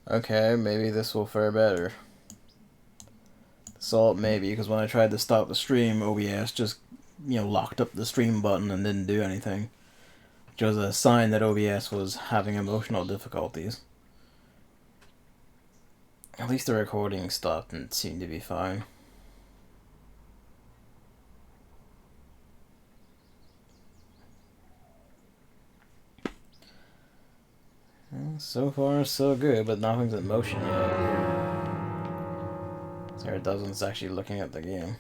Okay, maybe this will fare better. Salt, maybe, because when I tried to stop the stream, OBS just, locked up the stream button and didn't do anything. Which was a sign that OBS was having emotional difficulties. At least the recording stopped and it seemed to be fine. So far, so good, but nothing's in motion yet. Sarah Dozen's actually looking at the game.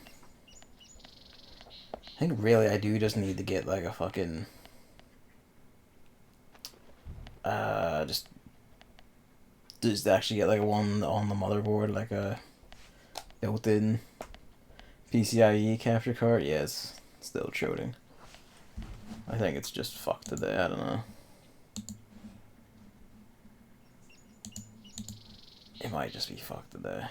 I think really I do just need to get like a fucking... just actually get like one on the motherboard, like a built-in PCIe capture card. Yeah, it's still shooting. I think it's just fucked today, I don't know. It might just be fucked today.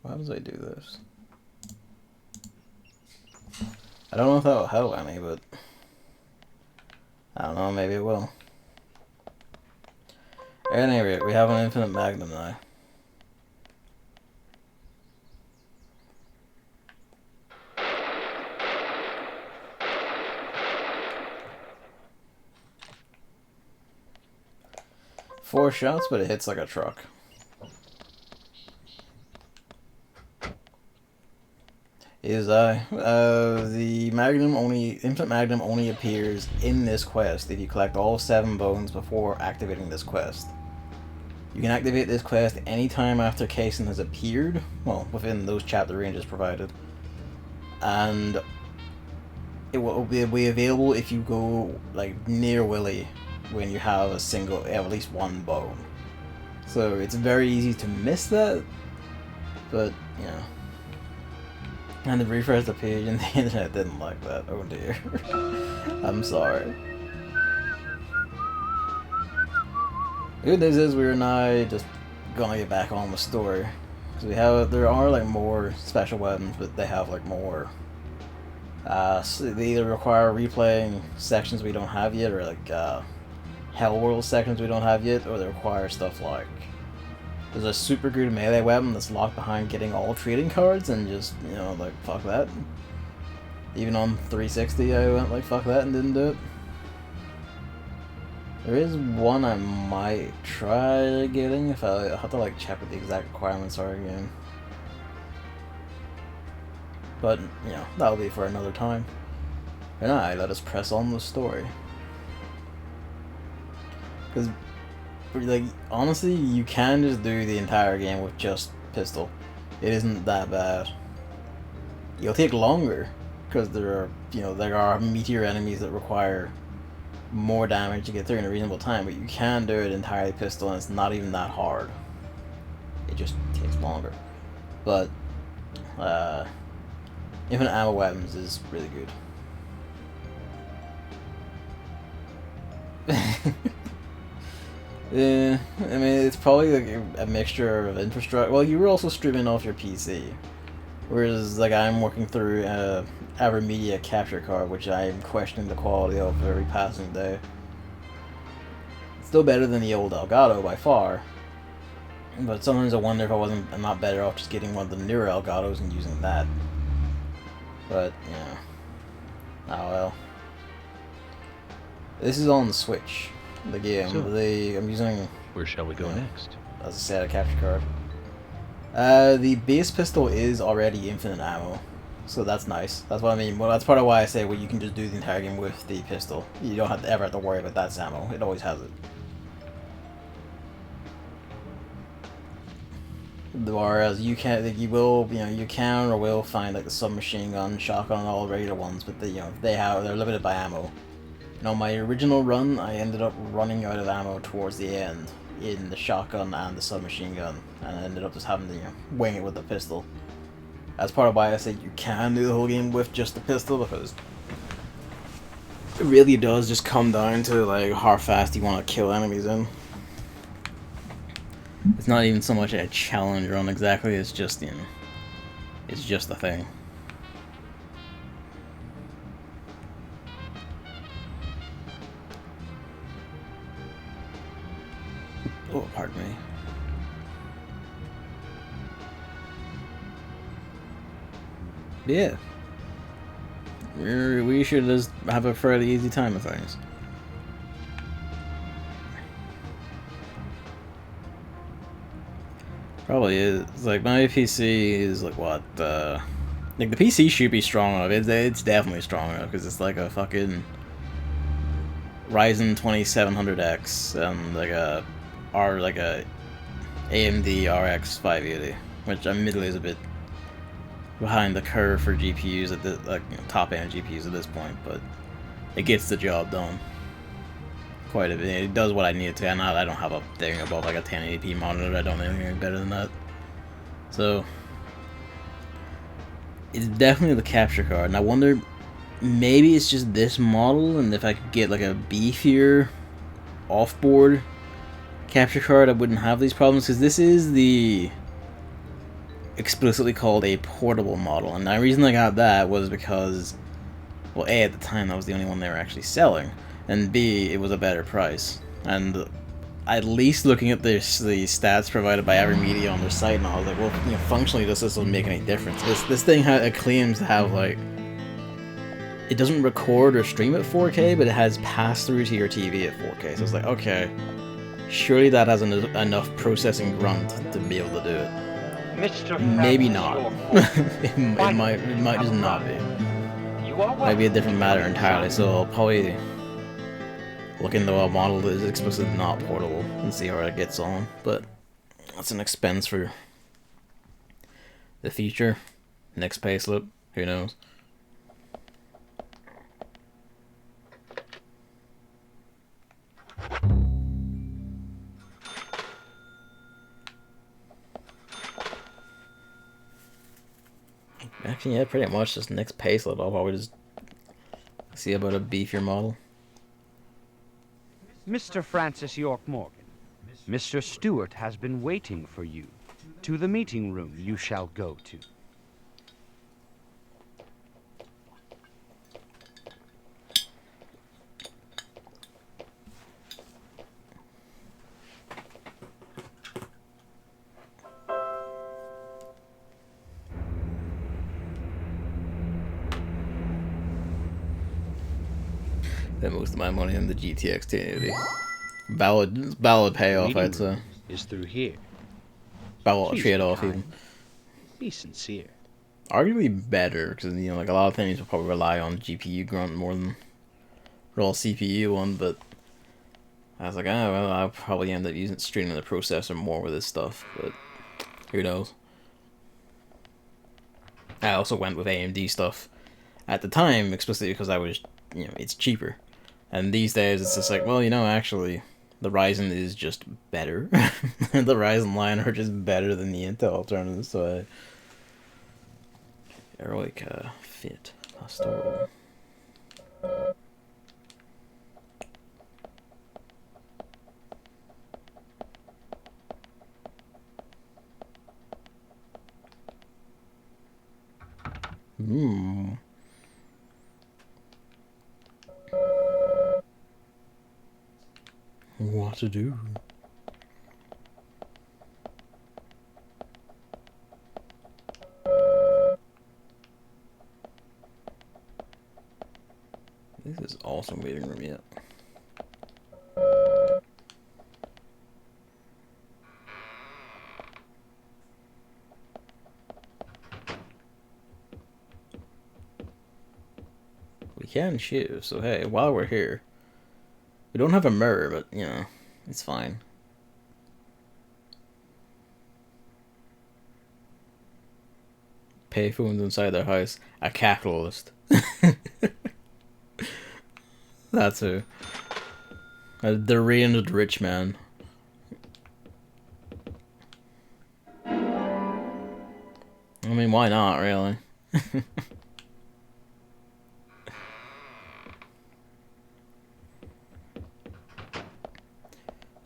Why does I do this? I don't know if that will help any, but I don't know, maybe it will. At any rate, we have an infinite magnum now. Four shots, but it hits like a truck. The infinite magnum only appears in this quest if you collect all 7 bones before activating this quest. You can activate this quest anytime after Cason has appeared, well, within those chapter ranges provided, and it will be available if you go like near Willy when you have at least 1 bone. So it's very easy to miss that, but yeah. And to refresh the page and the internet didn't like that. Oh dear. I'm sorry. The good news is we're now just gonna get back on the story. Because there are like more special weapons, but they have like more. So they either require replaying sections we don't have yet, or like Hell World sections we don't have yet, or they require stuff like there's a super good melee weapon that's locked behind getting all trading cards, and just, like, fuck that. Even on 360, I went like, fuck that, and didn't do it. There is one I might try getting, I'll have to, like, check what the exact requirements are again. But, that'll be for another time. And let us press on the story. Because, like, honestly, you can just do the entire game with just pistol. It isn't that bad. It'll take longer, because there are meteor enemies that require more damage to get through in a reasonable time, but you can do it entirely pistol, and it's not even that hard. It just takes longer. But, infinite ammo weapons is really good. Yeah, I mean, it's probably like a mixture of infrastructure. Well, you were also streaming off your PC, whereas like I'm working through a AverMedia capture card, which I am questioning the quality of every passing day. Still better than the old Elgato by far, but sometimes I wonder if I'm not better off just getting one of the newer Elgatos and using that. But yeah, oh well. This is on the Switch. The game. So, I'm using. Where shall we go next? As I said, a capture card. The base pistol is already infinite ammo, so that's nice. That's what I mean. Well, that's part of why I say, well, you can just do the entire game with the pistol. You don't ever have to worry about that's ammo. It always has it. Whereas you can, like, you can or will find like the submachine gun, shotgun, and all the regular ones, but they're limited by ammo. And on my original run, I ended up running out of ammo towards the end in the shotgun and the submachine gun, and I ended up just having to wing it with the pistol. That's part of why I said you can do the whole game with just the pistol, because It really does just come down to like how fast you want to kill enemies in. It's not even so much a challenge run exactly, it's just, you know, it's just a thing. Oh, pardon me. Yeah. We should just have a fairly easy time of things. Probably is. Like, my PC is like what? Like, the PC should be strong enough. It's definitely strong enough because it's like a fucking Ryzen 2700X and like a AMD RX 580, which admittedly is a bit behind the curve for GPUs at the top end GPUs at this point, but it gets the job done quite a bit. It does what I need it to. And I don't have a thing above like a 1080p monitor. I don't know anything better than that. So it's definitely the capture card, and I wonder, maybe it's just this model, and if I could get like a beefier off-board capture card, I wouldn't have these problems, because this is the explicitly called a portable model, and the reason I got that was because, well, A, at the time that was the only one they were actually selling, and B, it was a better price, and at least looking at the stats provided by every media on their site, and I was like, well, you know, functionally this doesn't make any difference. This thing it claims to have, like, it doesn't record or stream at 4K, but it has pass-through to your TV at 4K, so it's like, okay, surely that has enough processing grunt to be able to do it. Maybe not. it might just not be. Might be a different matter entirely, so I'll probably look into a model that is explicitly not portable and see how it gets on, but that's an expense for the future. Next payslip, who knows? Actually, yeah, pretty much just next payslip. I'll probably just see about a beefier model. Mr. Francis York Morgan, Mr. Stewart has been waiting for you. To the meeting room you shall go to. Spent most of my money on the GTX 1080. Valid payoff, I'd say. Is through here. Valid trade-off, even. Be sincere. Arguably better, because, you know, like, a lot of things will probably rely on GPU grunt more than raw CPU one, but I was like, oh, well, I'll probably end up streaming the processor more with this stuff, but who knows. I also went with AMD stuff at the time, explicitly because I was, you know, it's cheaper. And these days, it's just like, well, you know, actually, the Ryzen is just better. The Ryzen line are just better than the Intel alternatives, so Heroic fit pastoral. What to do? This is awesome waiting room yet. We can shoot, so hey, while we're here, we don't have a mirror, but you know, it's fine. Payphones inside their house. A capitalist. That's who. A deranged rich man. I mean, why not, really?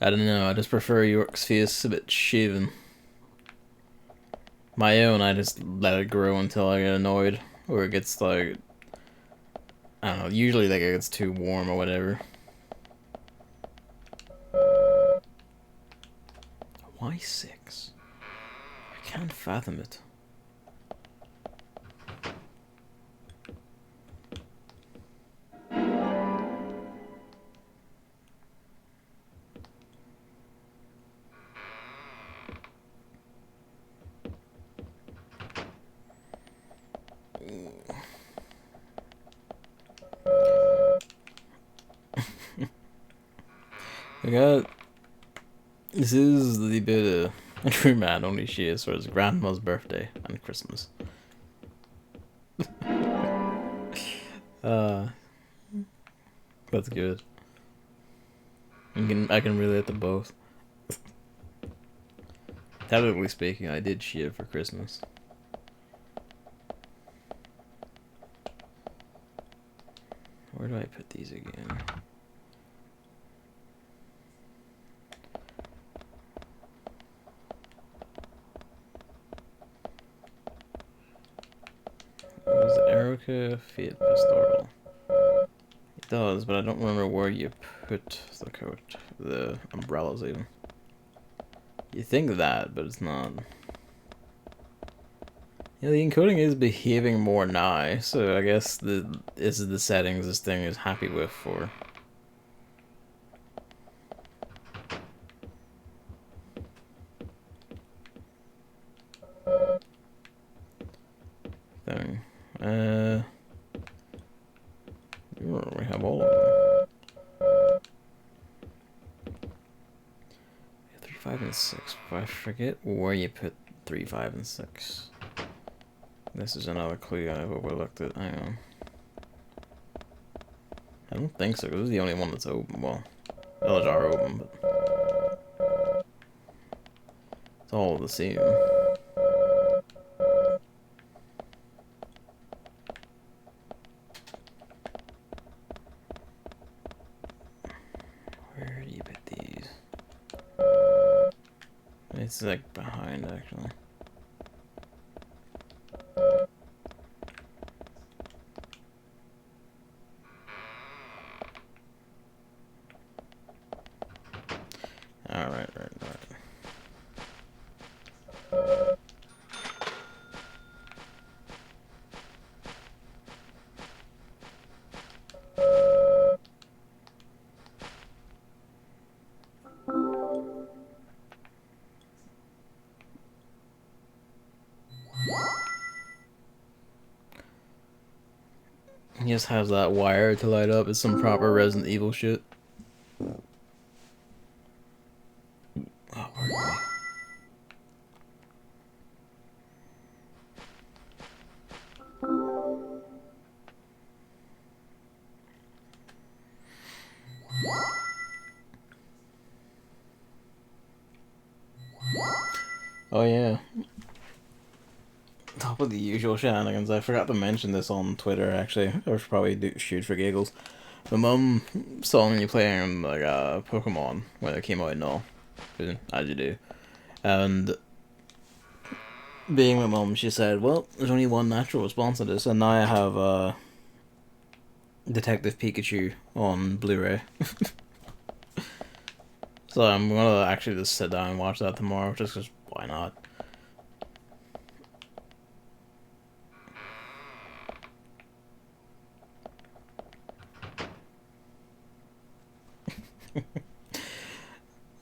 I don't know, I just prefer York's face a bit shaven. My own, I just let it grow until I get annoyed. Or it gets like... I don't know, usually like it gets too warm or whatever. Why 6? I can't fathom it. I got... This is the bit of a true man only she is for his grandma's birthday and Christmas. That's good. I can relate to both. Technically speaking, I did shit for Christmas. Where do I put these again? Was Erica Fiat Pastoral? It does, but I don't remember where you put the coat, the umbrellas even. You think that, but it's not. Yeah, the encoding is behaving more now, so I guess this is the settings this thing is happy with for. Thing. We have all of them. 3, 5, and 6. But I forget where you put 3, 5, and 6. This is another clue I've overlooked it. Hang on. I don't think so. This is the only one that's open. Well, the others are open, but it's all the same. Where do you put these? It's like behind, actually. Alright. He just has that wire to light up. It's some proper Resident Evil shit. Oh, pardon me. Oh yeah. Top of the usual shenanigans. I forgot to mention this on Twitter actually. I should probably shoot for giggles. My mum saw me playing like Pokemon when it came out and all, as you do. And being my mum, she said, "Well, there's only one natural response to this," and now I have Detective Pikachu on Blu-ray. So I'm gonna actually just sit down and watch that tomorrow, just because why not?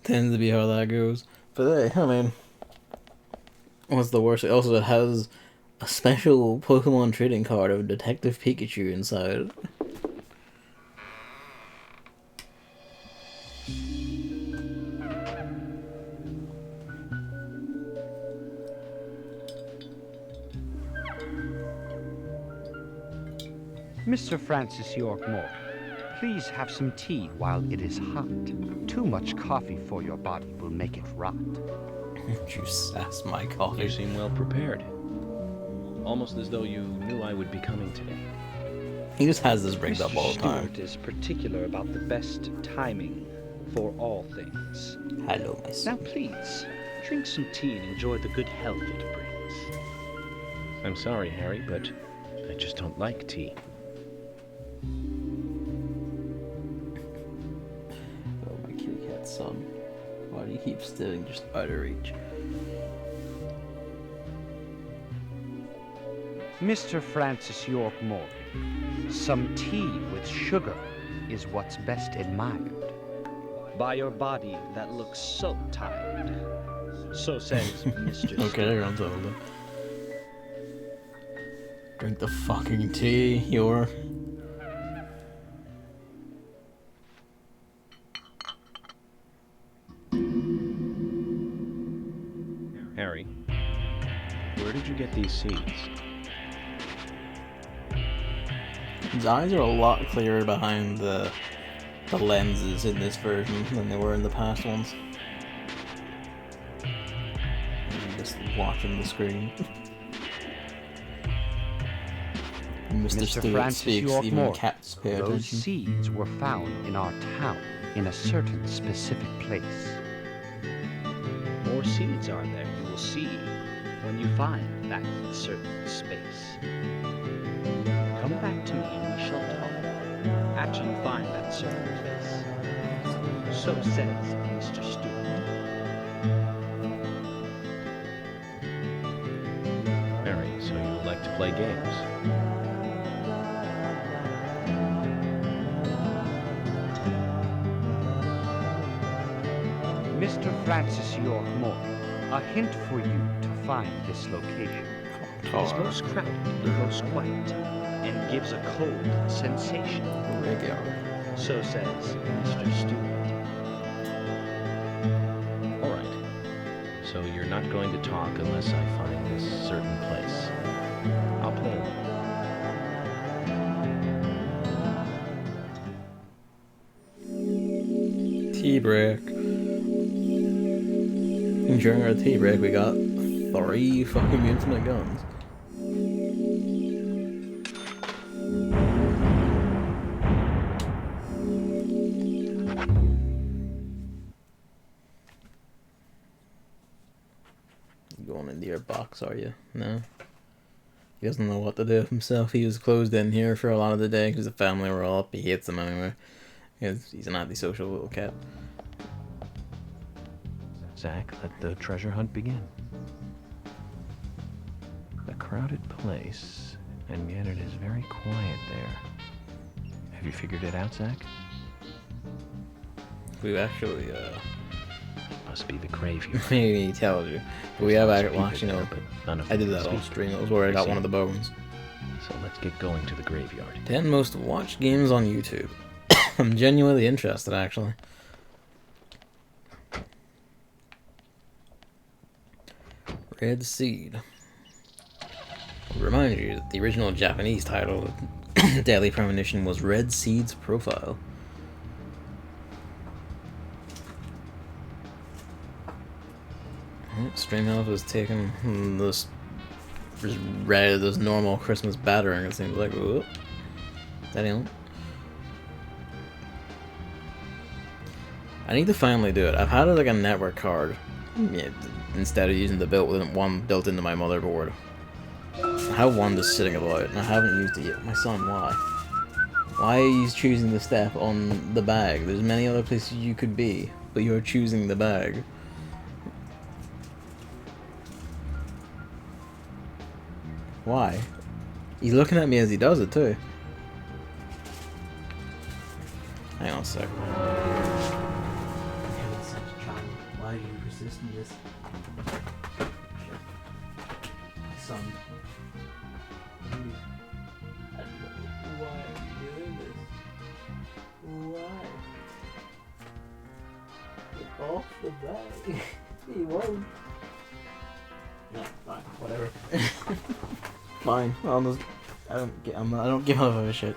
Tends to be how that goes. But hey, I mean, what's the worst? Also, it has a special Pokemon trading card of Detective Pikachu inside. Mr. Francis York Morgan, please have some tea while it is hot. Too much coffee for your body will make it rot. You sass my coffee. You seem well prepared. Almost as though you knew I would be coming today. He just has this rigged up all the time. Stewart is particular about the best timing for all all things. Hello, my Now son. please, drink some tea and enjoy the good health it brings. I'm sorry, Harry, but I just don't like tea. Oh, my kitty cat son. Why do you keep stealing just out of reach? Mr. Francis York Morgan, some tea with sugar is what's best admired. By your body that looks so tired. So says Mr. Okay, you're on to it. Drink the fucking tea, you're. Harry, where did you get these seeds? His eyes are a lot clearer behind the lenses in this version than they were in the past ones. I'm just watching the screen. Mr. Stewart Francis speaks, York even Morgan, cats pay those attention. seeds were found in our town in a certain specific place. More seeds are there, you will see, when you find that certain space. Come back to me and we shall talk, after you find that certain place. So says Mr. Stewart. Harry, so you like to play games? Mr. Francis York Morgan, a hint for you to find this location. It is most crowded and most quiet, and gives a cold sensation. So says Mr. Stewart. All right. So you're not going to talk unless I find this certain place. I'll play along. Tea break. During our tea break, we got 3 fucking infinite guns. Going into your box, are you? No? He doesn't know what to do with himself. He was closed in here for a lot of the day because the family were all up. He hates them anyway. He's an antisocial little cat. Zach, let the treasure hunt begin. A crowded place, and yet it is very quiet there. Have you figured it out, Zach? We've actually, Must be the graveyard. maybe he tells you. But we have Lots of actually, well, people you know, there, but none of I them did that speak. on stream. That was where I got see. one of the bones. So let's get going to the graveyard. 10 most watched games on YouTube. I'm genuinely interested, actually. Red Seed. Remind you that the original Japanese title of Deadly Premonition was Red Seed's Profile. Streamhouse was taking this normal Christmas battering, it seems like. Whoop. That ain't. I need to finally do it. I've had like a network card, yeah, instead of using the one built into my motherboard. I have one just sitting about, and I haven't used it yet. My son, why? Why are you choosing the step on the bag? There's many other places you could be, but you're choosing the bag. Why? He's looking at me as he does it too. Hang on a sec. Why do you persist in this? Son. Why are you doing this? Why? Get off the bag. He won't. No, fine, whatever. Fine. I don't give up a shit.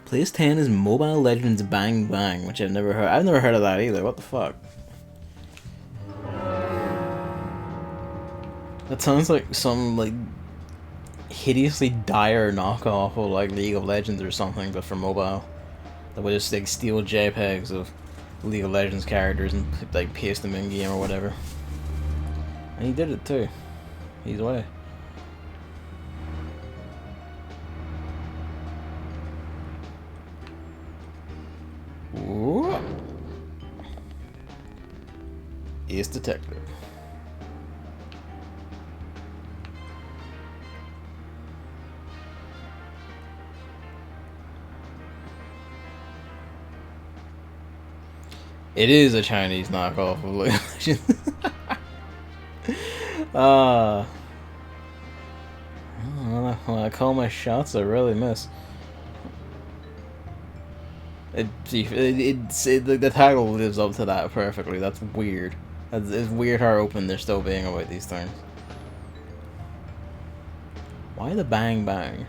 Place 10 is Mobile Legends Bang Bang, which I've never heard. I've never heard of that either. What the fuck? That sounds like some like hideously dire knockoff of like League of Legends or something, but for mobile. They would just like steal JPEGs of League of Legends characters and like paste them in game or whatever. And he did it too. He's away. Ooh. Ace Detective. It is a Chinese knockoff of League of Legends. When I call my shots, I really miss. The title lives up to that perfectly. That's weird. It's weird how open they're still being about these things. Why the bang bang?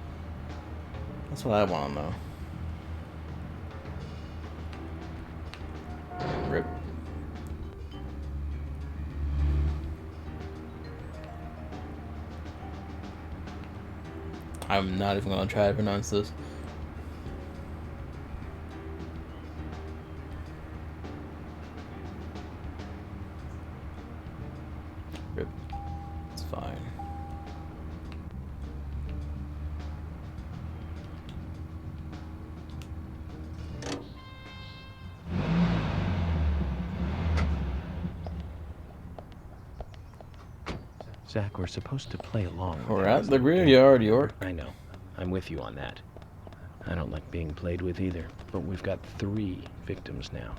That's what I want to know. Rip. I'm not even gonna try to pronounce this. Rip. It's fine. Zach, we're supposed to play along. We're at the graveyard, York. I know. I'm with you on that. I don't like being played with either, but we've got 3 victims now,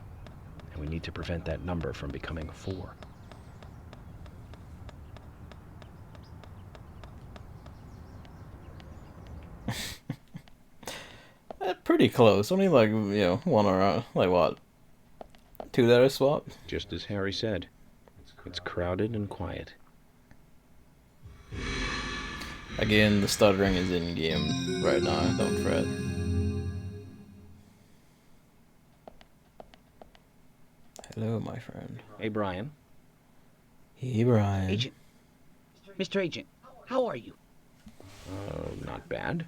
and we need to prevent that number from becoming 4. Pretty close. Only like, you know, one around. Like what? 2 letter swap? Just as Harry said, it's crowded and quiet. Again, the stuttering is in game right now. Don't fret. Hello, my friend. Hey, Brian. Hey, Brian. Agent. Mr. Agent, how are you? Not bad.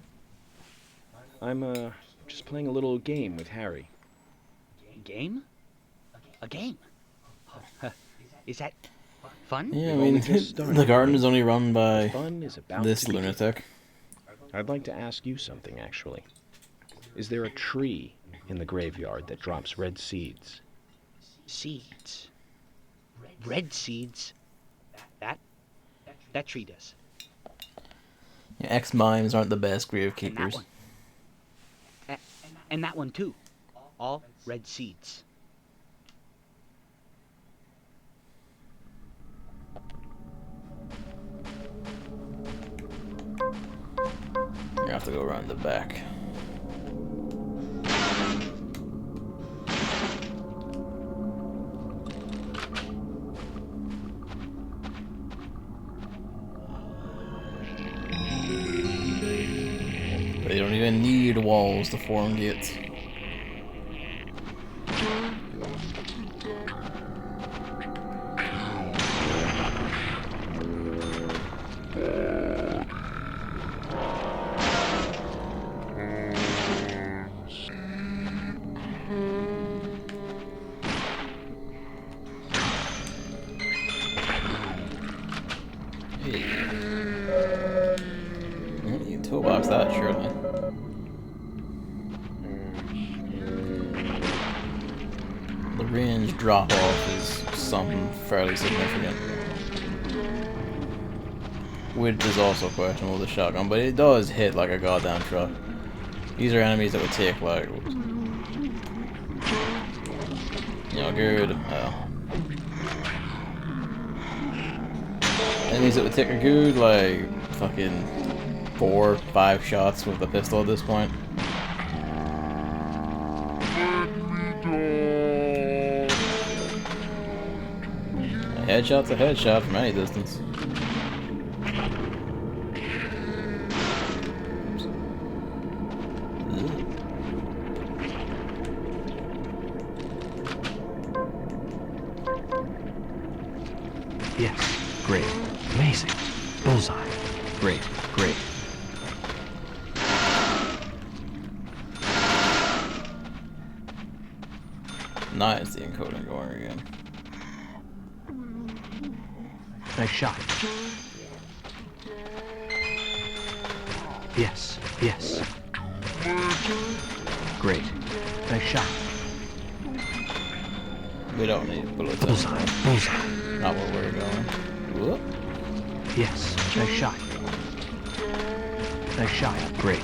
I'm, just playing a little game with Harry. Game? A game? Is that fun? Yeah, I We've mean, only just started. the garden is only run by Fun is about this to begin. lunatic. I'd like to ask you something, actually. Is there a tree in the graveyard that drops red seeds? Seeds. Red seeds? That tree does. Yeah, ex-mimes aren't the best grave And that keepers. one. And that one too. All red seeds. You have to go around the back. They don't even need walls to form gates. You can toolbox that, surely. The range drop off is something fairly significant. Which is also questionable with the shotgun, but it does hit like a goddamn truck. These are enemies that would take like, you know, good. Enemies that would take a good like fucking 4 or 5 shots with the pistol at this point. A headshot's a headshot from any distance. Yes. Great. Amazing. Bullseye. Great. Great. Nice, the encoding going again. Nice shot. Yes, yes. Great. Nice shot. We don't need bullets. Bullseye, bullseye. Not where we're going. Whoop. Yes, nice shot. Nice shot. Great.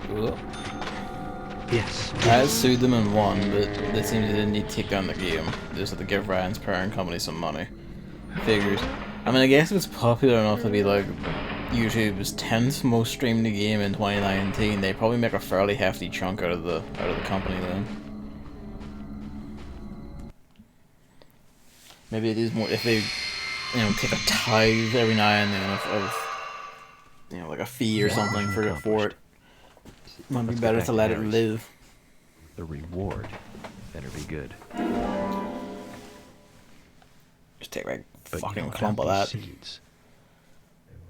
Whoop. Yes. I sued them and won, but they seem they didn't need to take down the game. They just had to give Ryan's parent company some money. Figures. I mean, I guess if it's popular enough to be like YouTube's 10th most streamed game in 2019, they probably make a fairly hefty chunk out of the company then. Maybe it is more if they, take a tithe every now and then of like a fee or something for it. Might be better to let it live. The reward better be good. Just take like But fucking you know, clump of without that. these seeds,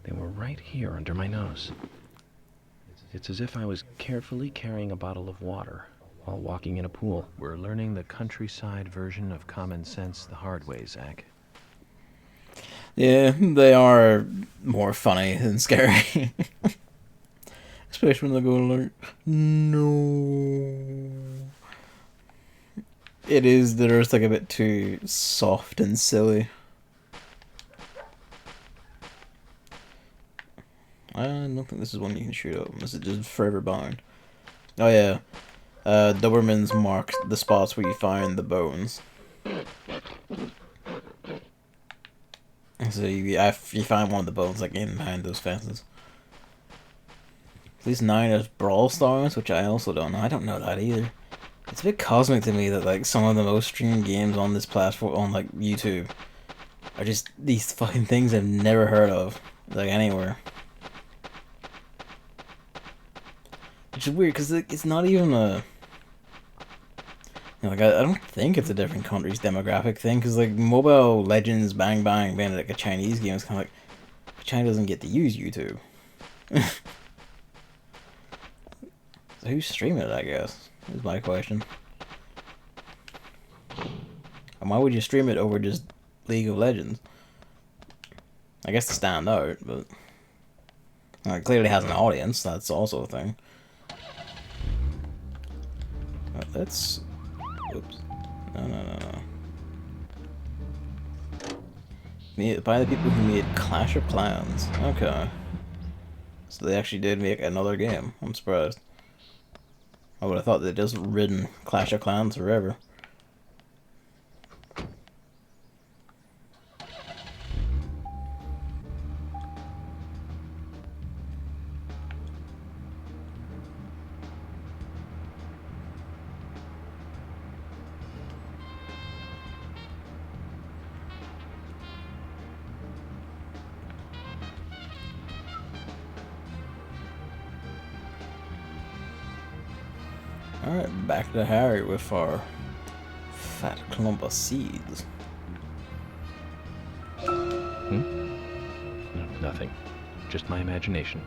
they were right here under my nose. It's as if I was carefully carrying a bottle of water while walking in a pool. We're learning the countryside version of common sense the hard way, Zach. Yeah, they are more funny than scary. Especially when they're going like, no. They're just like a bit too soft and silly. I don't think this is one you can shoot up. This is just forever bound. Oh yeah. Dobermans mark the spots where you find the bones. So if you find one of the bones like in behind those fences. These 9 is Brawl Stars, which I also don't know. I don't know that either. It's a bit cosmic to me that like some of the most streamed games on this platform, on like YouTube, are just these fucking things I've never heard of, like anywhere. Which is weird because it's not even a. I don't think it's a different country's demographic thing because like Mobile Legends, Bang Bang, being like a Chinese game is kind of like China doesn't get to use YouTube. So who's streaming it, I guess, is my question. And why would you stream it over just League of Legends? I guess to stand out, but it clearly has an audience, that's also a thing. Let's... Oops. No. By the people who made Clash of Clans. Okay. So they actually did make another game. I'm surprised. I would have thought they'd just ridden Clash of Clans forever. Alright, back to Harry with our fat clump of seeds. Nothing. Just my imagination.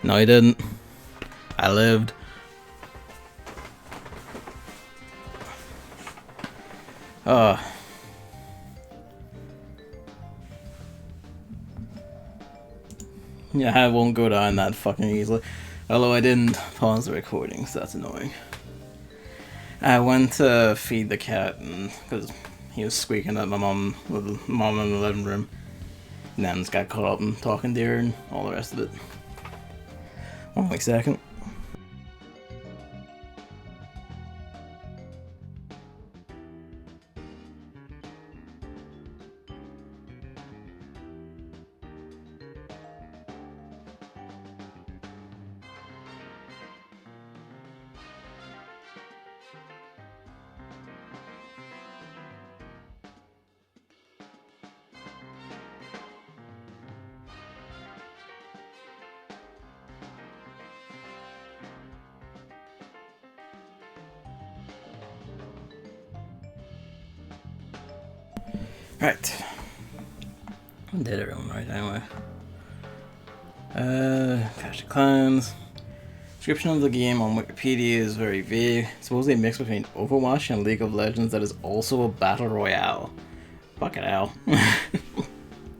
No, he didn't. I lived. Yeah, I won't go down that fucking easily. Although I didn't pause the recording, so that's annoying. I went to feed the cat, and because he was squeaking at my mom in the living room, and then just got caught up in talking to her and all the rest of it. 1 quick second. Right. I did everyone right anyway. Clash of Clans. Description of the game on Wikipedia is very vague. It's supposedly a mix between Overwatch and League of Legends that is also a battle royale. Fucking hell. It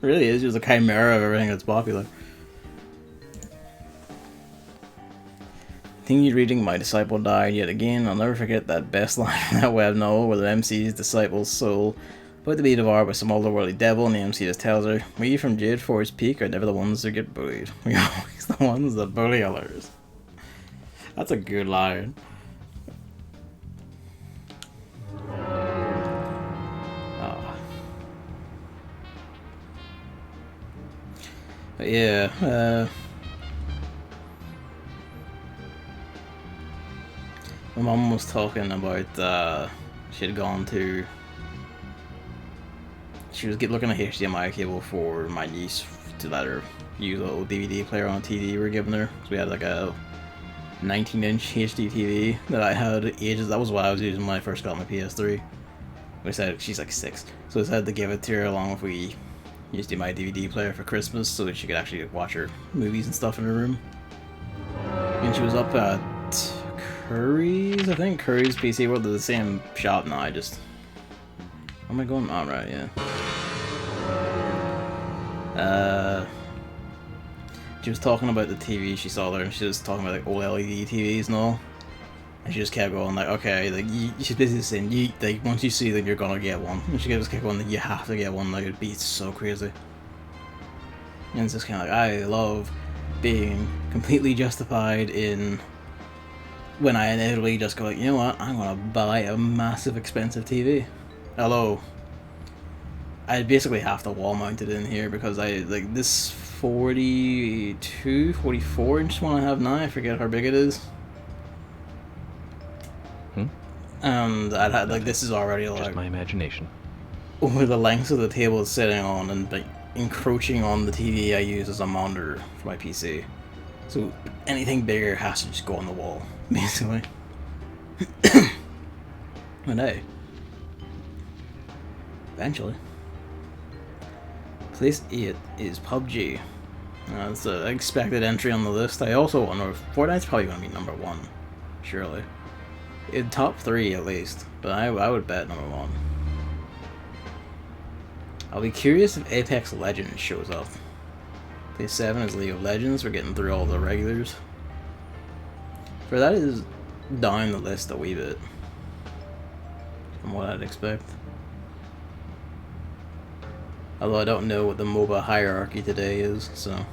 really is just a chimera of everything that's popular. Continued reading, my disciple died yet again. I'll never forget that best line from that web novel where the MC's disciple's soul about to be devoured by some otherworldly devil, and the MC just tells her, "We from Jade Forest Peak are never the ones that get bullied. We're always the ones that bully others." That's a good line. But yeah, my mom was talking about she had gone to. She was looking at HDMI cable for my niece to let her use a little DVD player on a TV we were giving her. So we had like a 19-inch HD TV that I had ages. That was what I was using when I first got my PS3. We said she's like 6, so I decided to give it to her along with we used my DVD player for Christmas so that she could actually watch her movies and stuff in her room. And she was up at Curry's, I think. Curry's PC World. They're the same shop now. Where am I going? Oh, right, yeah. She was talking about the TV she saw there, and she was talking about like OLED TVs and all. And she just kept going like, okay, like she's basically saying, like once you see them, you're gonna get one. And she just kept going like, you have to get one. Like it'd be so crazy. And it's just kind of like I love being completely justified in when I inevitably just go like, you know what, I'm gonna buy a massive expensive TV. Although I basically have to wall mount it in here because I like this 44 inch one I have now. I forget how big it is. And I'd had like this is already like just my imagination. Over the length of the table it's sitting on and like encroaching on the TV I use as a monitor for my PC. So anything bigger has to just go on the wall, basically. But hey, eventually. Place 8 is PUBG. It's an expected entry on the list. I also wonder if Fortnite's probably going to be number 1, surely. In top 3 at least, but I would bet number 1. I'll be curious if Apex Legends shows up. Place 7 is League of Legends. We're getting through all the regulars. For that is down the list a wee bit from what I'd expect. Although I don't know what the MOBA hierarchy today is, so.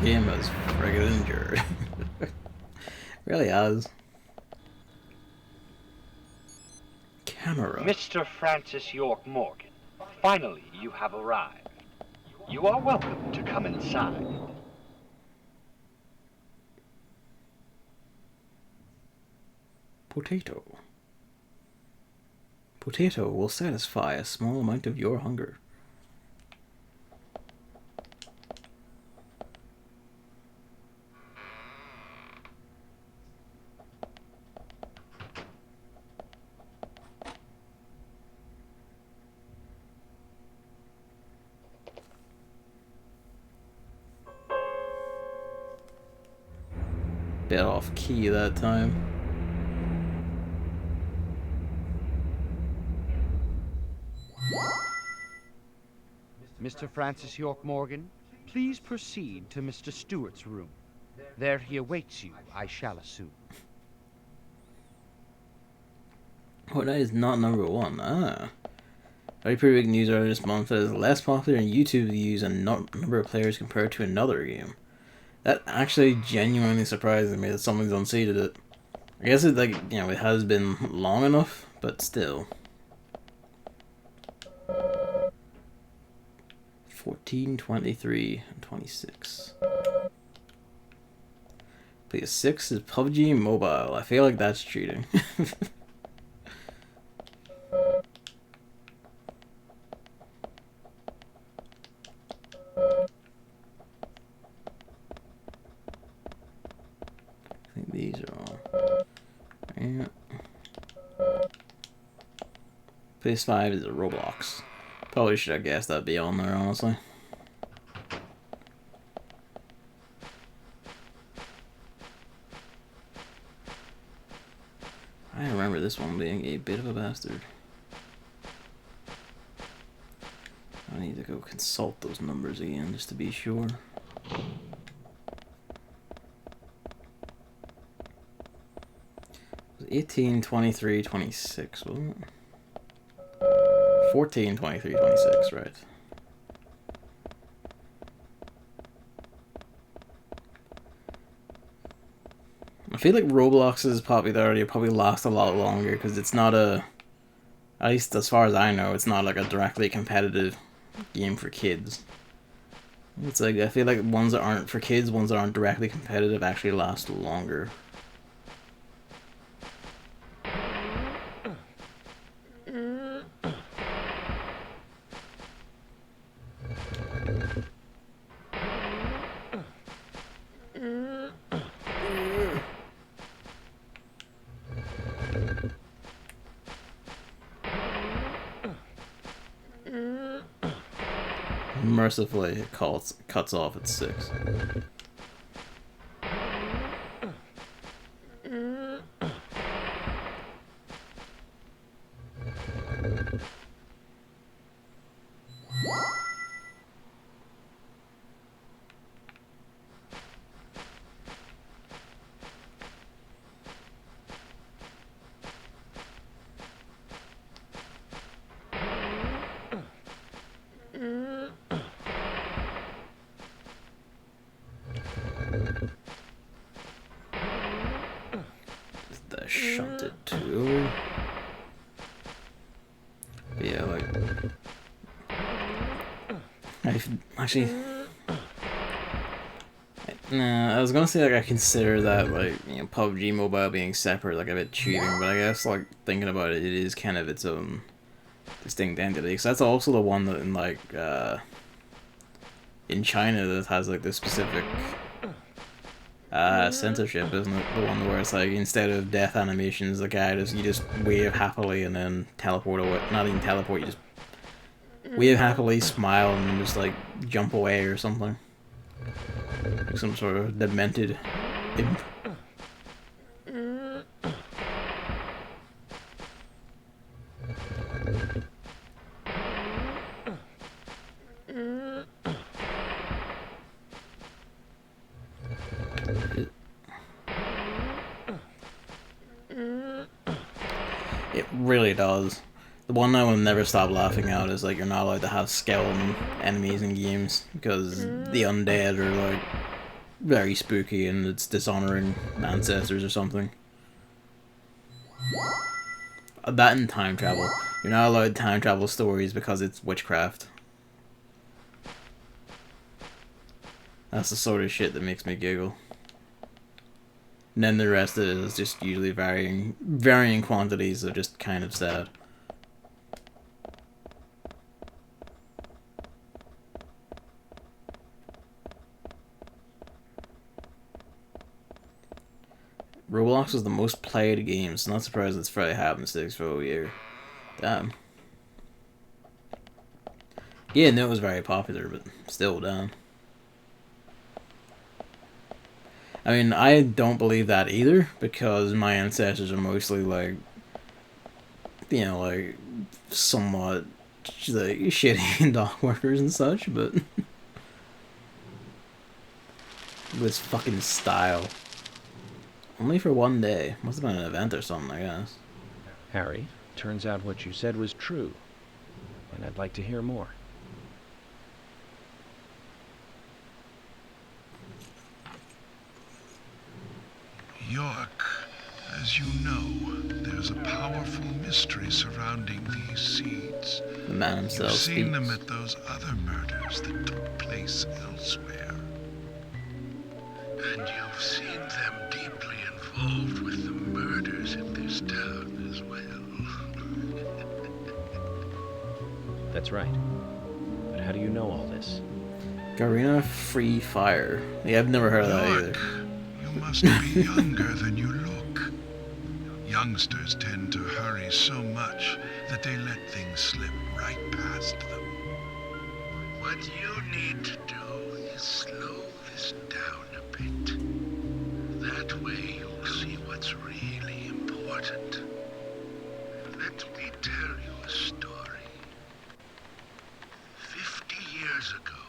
Game has friggin' endured. Really has. Camera. Mr. Francis York Morgan, finally you have arrived. You are welcome to come inside. Potato. Potato will satisfy a small amount of your hunger. bit off key that time. Mr. Francis York Morgan, please proceed to Mr. Stewart's room. There he awaits you, I shall assume. Fortnite is not #1. Ah. Very pretty big news earlier this month that is less popular in YouTube views and number of players compared to another game. That actually genuinely surprises me that someone's unseated it. I guess it, like, you know, it has been long enough, but still. 14, 23, and 26. PS6 is PUBG Mobile. I feel like that's cheating. I think these are all. Yeah. PS5 is a Roblox. Probably should have guessed that'd be on there, honestly. I remember this one being a bit of a bastard. I need to go consult those numbers again just to be sure. It was 18, 23, 26, wasn't it? 14, 23, 26, right. I feel like Roblox's popularity will probably last a lot longer because it's not a, at least as far as I know, it's not like a directly competitive game for kids. It's like, I feel like ones that aren't for kids, ones that aren't directly competitive actually last longer. Mercifully, it cuts off at 6. That shunted too. Yeah, like I was gonna say like I consider that like, you know, PUBG Mobile being separate like a bit cheating, but I guess like thinking about it, it is kind of its own distinct entity. Because that's also the one that in like in China that has like this specific censorship, isn't it? The one where it's like instead of death animations, the guy you just wave happily and then teleport away. Not even teleport, you just wave happily, smile, and then just like jump away or something. Like some sort of demented imp. It really does. The one I will never stop laughing at is like you're not allowed to have skeleton enemies in games because the undead are like very spooky and it's dishonoring ancestors or something. That and time travel. You're not allowed time travel stories because it's witchcraft. That's the sort of shit that makes me giggle. And then the rest of it is just usually varying quantities of just kind of sad. Roblox is the most played game, so not surprised it's probably happened 6 for a year. Damn. Yeah, no, it was very popular, but still, damn. I mean, I don't believe that either, because my ancestors are mostly like, you know, like somewhat like shitty dock workers and such, but with fucking style. Only for one day. Must have been an event or something, I guess. Harry, turns out what you said was true, and I'd like to hear more. York, as you know, there's a powerful mystery surrounding these seeds. The man himself You've seen them speaks. at those other murders that took place elsewhere. And you've seen them deeply involved with the murders in this town as well. That's right. But how do you know all this? Garena Free Fire. Yeah, I've never heard of that either. York, you must be younger than you look. Youngsters tend to hurry so much that they let things slip right past them. What you need to do is slow this down a bit. That way you'll see what's really important. Let me tell you a story. 50 years ago,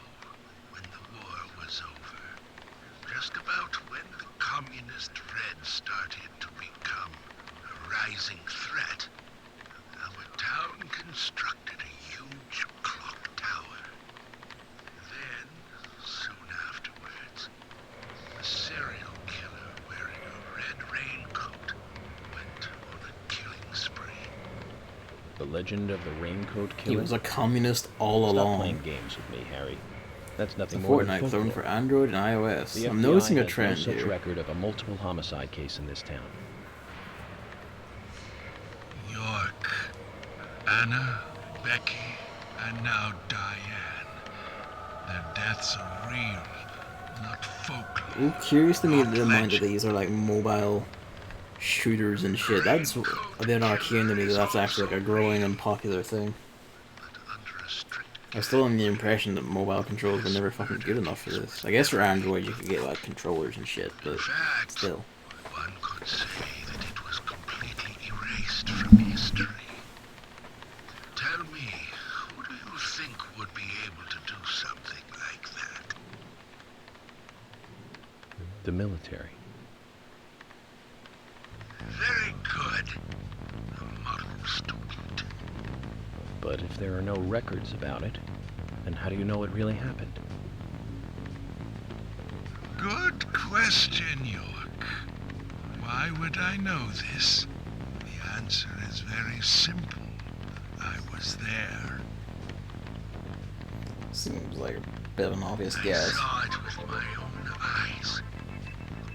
when the war was over, just about when the communist Red started to become a rising threat, our town constructed a huge clock tower. Then, soon afterwards, a serial killer wearing a red raincoat went on a killing spree. The legend of the Raincoat He Killer? was a communist all Stop along. playing games with me, Harry. That's The nothing more than Fortnite clone folklore. for Android and iOS. The I'm FBI noticing a has trend no such here. record of a multiple homicide case in this town. York, Anna, Becky, and now Diane. Their deaths are real, not folklore. I'm curious to me not the amount that legend. these are like mobile shooters and shit. That's a bit arcane to me that that's actually like a growing and popular thing. But under a strict I was still under the impression that mobile controls were never fucking good enough for this. I guess for Android you could get like controllers and shit, but fact, still. one could say that it was completely erased from history. Tell me, who do you think would be able to do something like that? The military. Very good. A model student. But if there are no records about it, then how do you know it really happened? Good question, York. Why would I know this? The answer is very simple. I was there. Seems like a bit of an obvious I guess. saw it with my own eyes.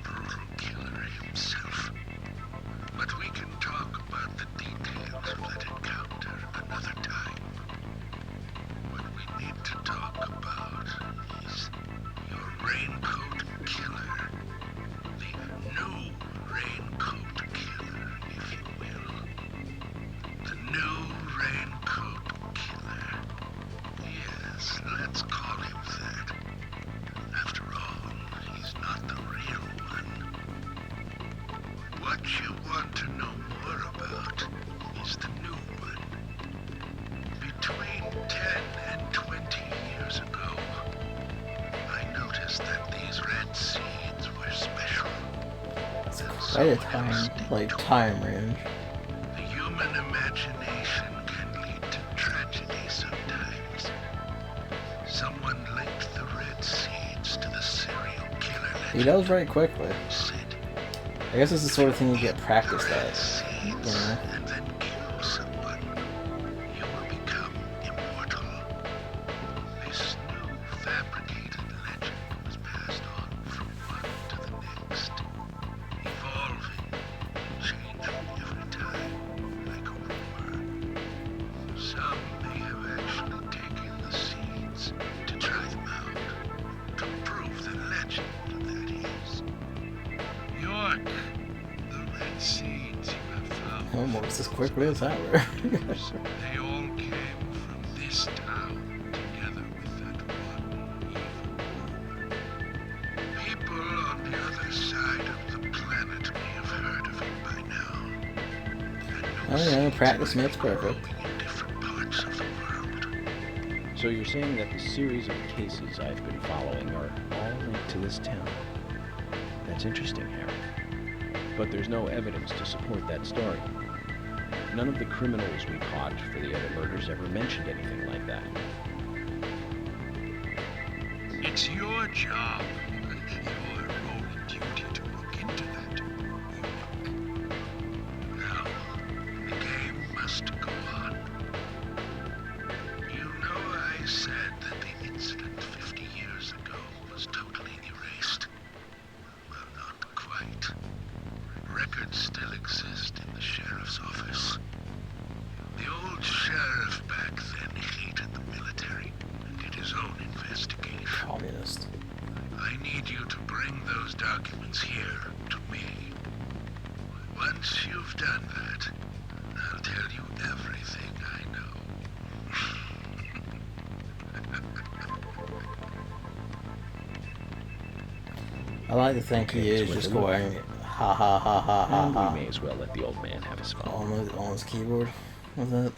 The brutal killer himself. But we can talk about the details of that encounter another time. What we need to talk about is your raincoat killer. The new raincoat killer, if you will. The new raincoat killer. Yes, let's call him that. After all, he's not the real one. What you want to know more about is the new one. Between 10 and 20 years ago, I noticed that these red seeds were special. Quite a time range. The human imagination can lead to tragedy sometimes. Someone linked the red seeds to the serial killer legend. He does very quickly. Said, I guess it's the sort of thing you get practiced red at. seeds, You know? and then kill someone. You will become immortal. This new fabricated legend was passed on from one to the next, evolving, changing every time, like a rumor. Some may have actually taken the seeds to try them out, to prove the legend, that is. York, the red seeds you have found. Almost as quickly as that were. They all came from this town, together with that one evil rumor. People on the other side side of the planet may have heard of it by now. Oh yeah, practice makes perfect. Growing in different parts of the world. So you're saying that the series of cases I've been following are all linked to this town? That's interesting, Harry. But there's no evidence to support that story. None of the criminals we caught for the other murders ever mentioned anything like that. It's your job, your role and duty to look into that. Now, the game must go on. You know I said that the incident 50 years ago was totally erased. Well, not quite. Records still exist in the sheriff's office. The old sheriff back then hated the military and did his own investigation. Communist. I need you to bring those documents here to me. Once you've done that, I'll tell you everything I know. I like to think he is just going ha ha ha ha ha And ha we may as well let the old man have his fun. on his keyboard with it.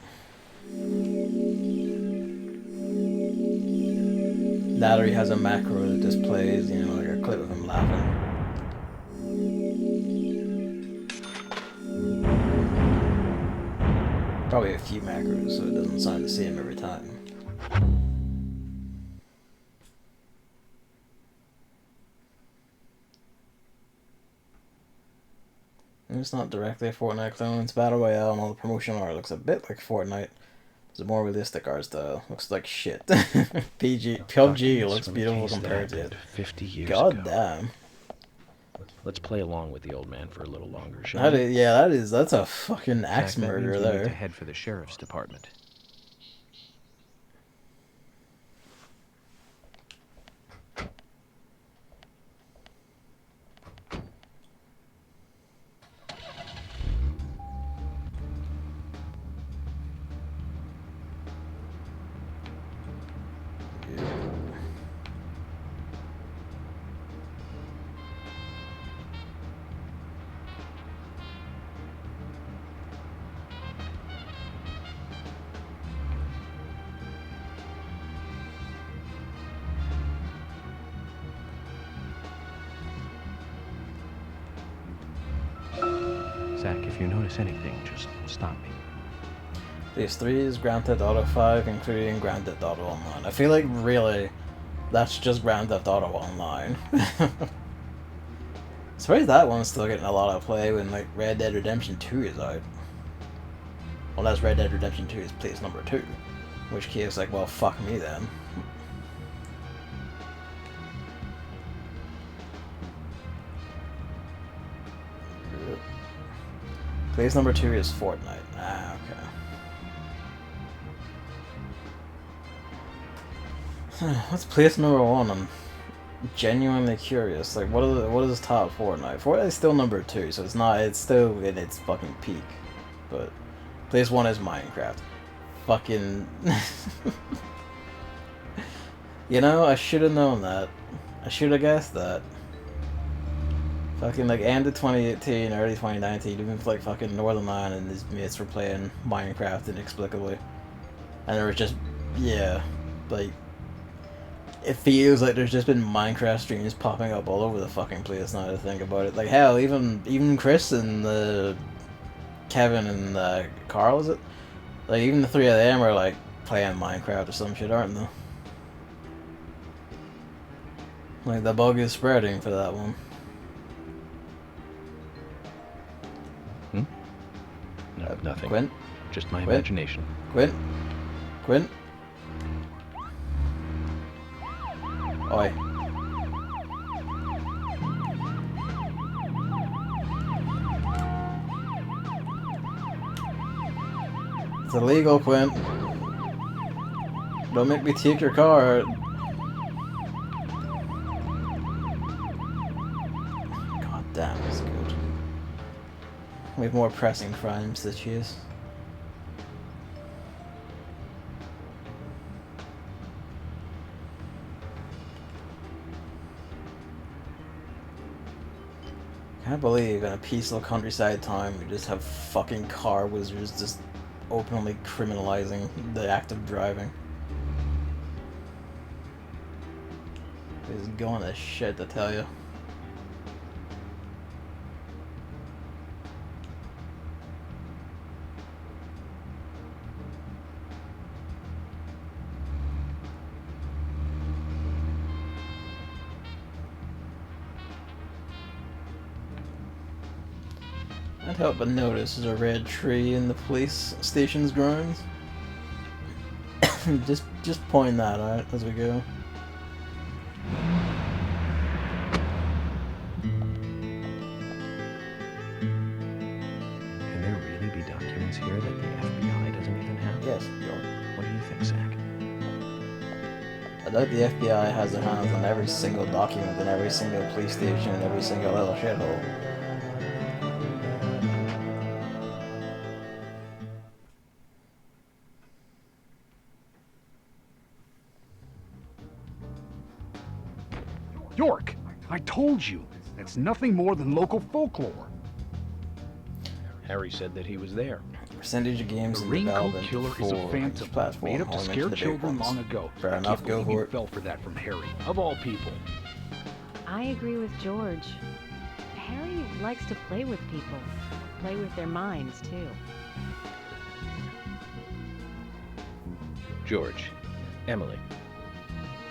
That or he has a macro that displays, you know, like a clip of him laughing. Probably a few macros so it doesn't sound the same every time. And it's not directly a Fortnite clone, it's Battle Royale and all the promotional art looks a bit like Fortnite. It's a more realistic art style. Looks like shit. PUBG looks beautiful compared to it. 50 years God ago. damn. Let's play along with the old man for a little longer, shall we? That's a fucking axe Jack, that murderer means we need to there. head for the sheriff's department. Zach, if you notice anything, just stop me. PS3 is Grand Theft Auto 5, including Grand Theft Auto Online. I feel like, really, that's just Grand Theft Auto Online. Surprised that one's still getting a lot of play when, like, Red Dead Redemption 2 is out. Unless Red Dead Redemption 2 is place number 2. In which case, like, well, fuck me then. Place number 2 is Fortnite. Ah, okay. What's place number 1? I'm genuinely curious. Like, what is top Fortnite? Fortnite is still number 2, so it's still in its fucking peak. But place 1 is Minecraft. Fucking. You know, I should have known that. I should have guessed that. Fucking like end of 2018, early 2019, even like fucking Northern Lion and his mates were playing Minecraft inexplicably. And there was just, yeah, like, it feels like there's just been Minecraft streams popping up all over the fucking place now to think about it. Like, hell, even Chris and Kevin and Carl, is it? Like, even the three of them are like playing Minecraft or some shit, aren't they? Like, the bug is spreading for that one. No, nothing. Quint? Just my Quint? imagination. Quint? Quint? Oi. It's illegal, Quint. Don't make me take your car. God damn, it's good. We have more pressing crimes to choose. I can't believe in a peaceful countryside town we just have fucking car wizards just openly criminalizing the act of driving. It's going to shit, to tell you. Can't help but notice there's a red tree in the police station's grounds. just point that out as we go. Can there really be documents here that the FBI doesn't even have? Yes, York. What do you think, Zach? I doubt the FBI has their hands on every single document in every single police station and every single little shithole. York, I told you, it's nothing more than local folklore. Harry said that he was there. Percentage of games The in raincoat development killer is a for phantom, each platform, made up to only scare the big children ones. long ago. Fair I enough, can't go believe for you it. fell for that from Harry, of all people. I agree with George. Harry likes to play with people. Play with their minds, too. George, Emily.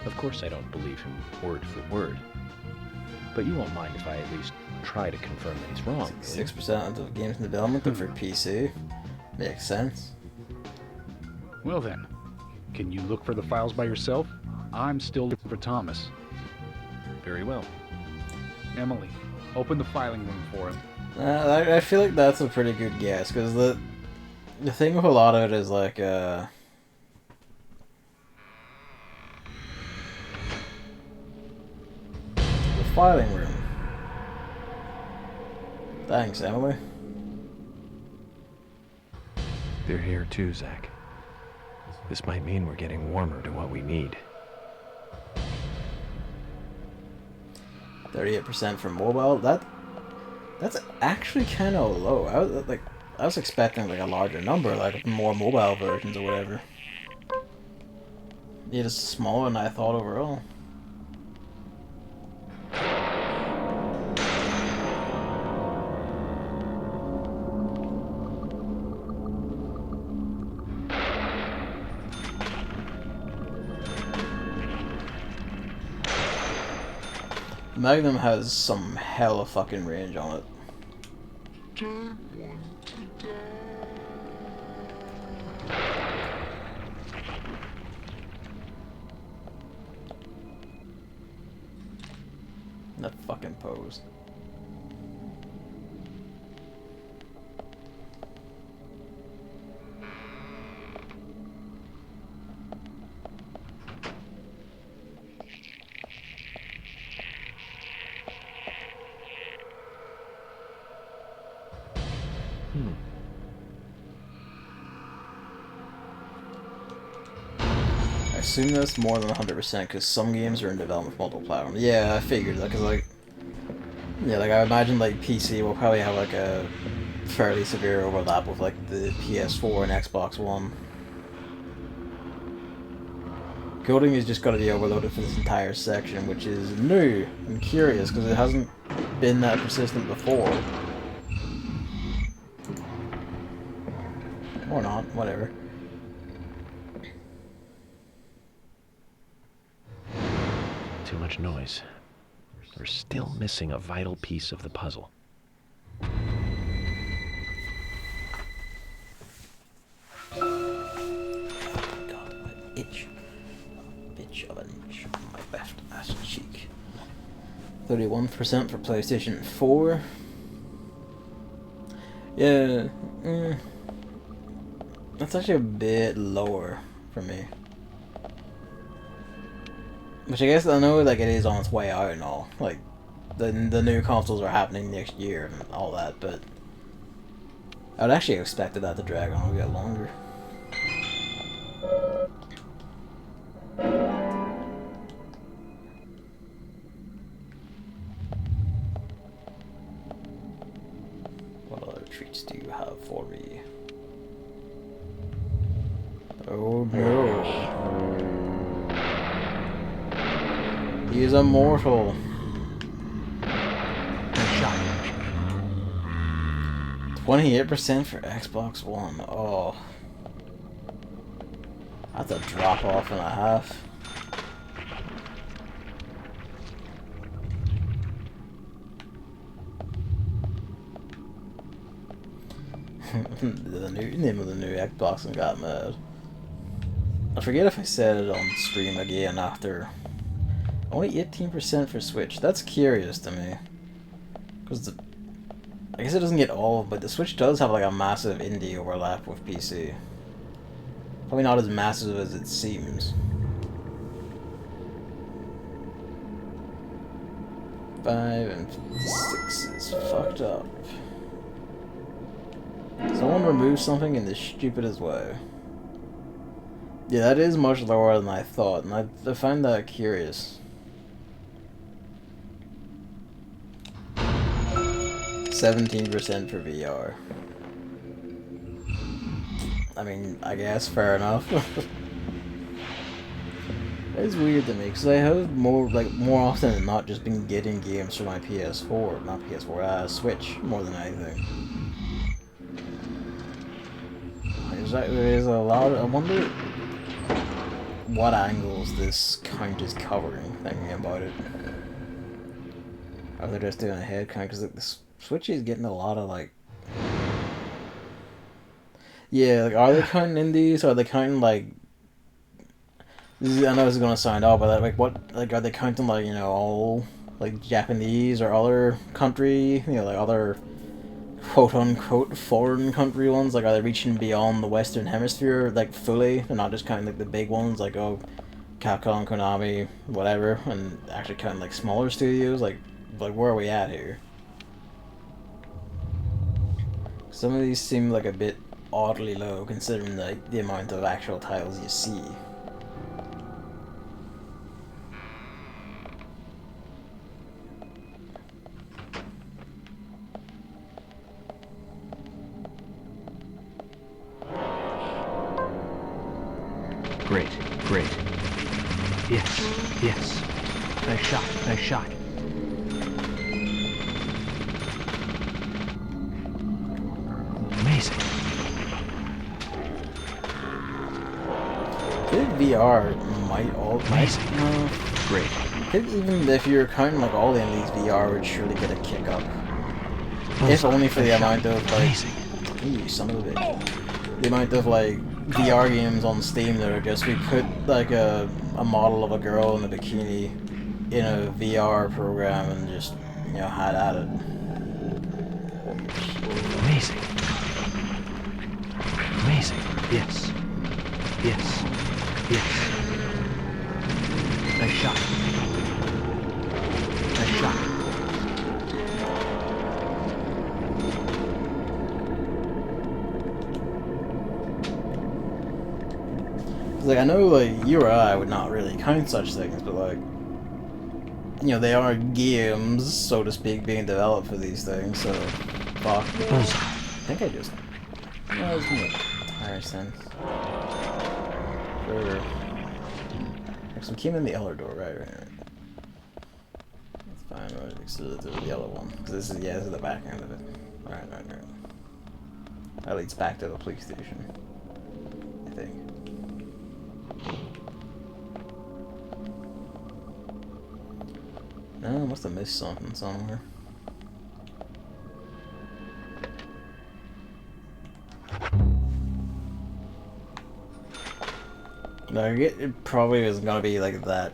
Of course I don't believe him word for word. But you won't mind if I at least try to confirm that he's wrong, will you? 6% of games in development are for PC. Makes sense. Well then, can you look for the files by yourself? I'm still looking for Thomas. Very well. Emily, open the filing room for him. I feel like that's a pretty good guess, because the thing with a lot of it is like, the filing room. Thanks, Emily. They're here too, Zach. This might mean we're getting warmer to what we need. 38% for mobile. That's actually kind of low. I was expecting like a larger number, like more mobile versions or whatever. Yeah, it's smaller than I thought overall. Magnum has some hella fucking range on it. That fucking pose. I assume that's more than 100% because some games are in development for multiple platforms. Yeah, I figured that because like, yeah, like I imagine like PC will probably have like a fairly severe overlap with like the PS4 and Xbox One. Coding is just going to be overloaded for this entire section, which is new and curious because it hasn't been that persistent before. Or not, whatever. Too much noise. We're still missing a vital piece of the puzzle. God, my itch. Bitch of an inch on my left ass cheek. 31% for PlayStation 4. Yeah, that's actually a bit lower for me. Which I guess I know like it is on its way out and all. Like the new consoles are happening next year and all that, but I would actually expected that to drag on a bit longer. Oh no. He is immortal. 28% for Xbox One. Oh. That's a drop off and a half. The new name of the new Xbox and got mad. I forget if I said it on stream again after. Only 18% for Switch. That's curious to me. Because I guess it doesn't get all, but the Switch does have like a massive indie overlap with PC. Probably not as massive as it seems. 5 and 56 is fucked up. Someone removed something in the stupidest way. Yeah, that is much lower than I thought, and I find that curious. 17% for VR. I mean, I guess fair enough. It's weird to me because I have more often than not just been getting games for my PS4, not PS4, Switch more than anything. There's a lot. I wonder what angles this count is covering. Thinking about it, or they're just doing a head count because the Switch is getting a lot of like. Yeah, like are they counting indies? Or are they counting like? I know this is gonna sound odd, but like what? Like are they counting like all like Japanese or other country? Like other quote unquote foreign country ones? Like are they reaching beyond the Western Hemisphere like fully? They're not just counting like the big ones like Capcom, Konami, whatever, and actually counting like smaller studios. Like where are we at here? Some of these seem like a bit oddly low considering like the amount of actual titles you see. Great, great. Yes. Nice shot. Amazing. I think VR might Great. I think even if you're counting like all in these VR would surely get a kick up. If only for the amount of like you son of a bitch. The amount of like VR games on Steam that are just we put like a model of a girl in a bikini in a VR program and just had at it. Amazing. Yes. Nice shot. Like I know like you or I would not really count such things, but like they are games, so to speak, being developed for these things, so fuck. I think I just that doesn't make entire sense. Sure. So we came in the other door, right. That's fine, right? So there's the other one. Cause this is the back end of it. Right. That leads back to the police station, I think. No, I must have missed something somewhere. Like, it probably isn't gonna be like that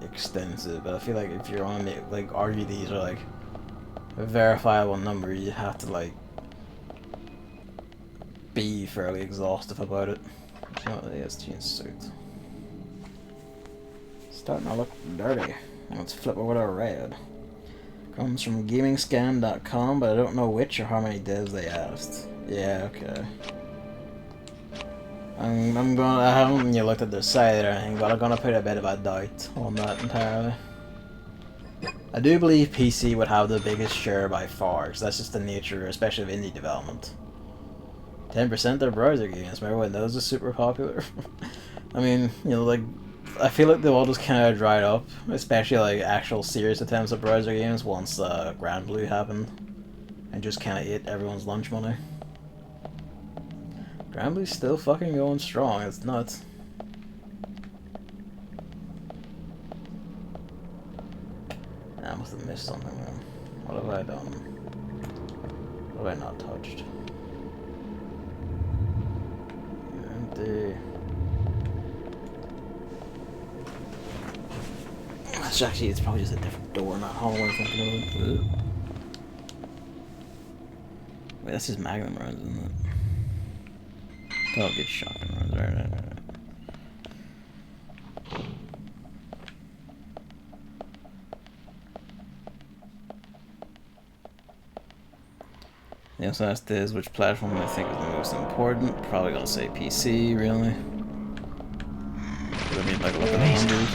extensive, but I feel like if you're on it, like argue these are like a verifiable number, you have to like be fairly exhaustive about it. Oh, the ESG suit. Starting to look dirty. Let's flip over to red. Comes from gamingscan.com, but I don't know which or how many devs they asked. Yeah, okay. I haven't looked at their site or anything, but I'm gonna put a bit of a doubt on that entirely. I do believe PC would have the biggest share by far, because that's just the nature, especially of indie development. 10% are browser games. Remember when those were super popular? I mean, you know, like, I feel like they all just kind of dried up, especially like actual serious attempts at browser games once Grand Blue happened, and just kind of ate everyone's lunch money. Grand Blue's still fucking going strong. It's nuts. I must have missed something, man. What have I done? What have I not touched? Empty. Actually, it's probably just a different door, not hallway. Thinking of it. Wait, that's his Magnum runs, isn't it? Oh, good shotgun runs. Right. Yeah, so that's this. Which platform I think is the most important? Probably gonna say PC, really. I mean, like, look at the numbers.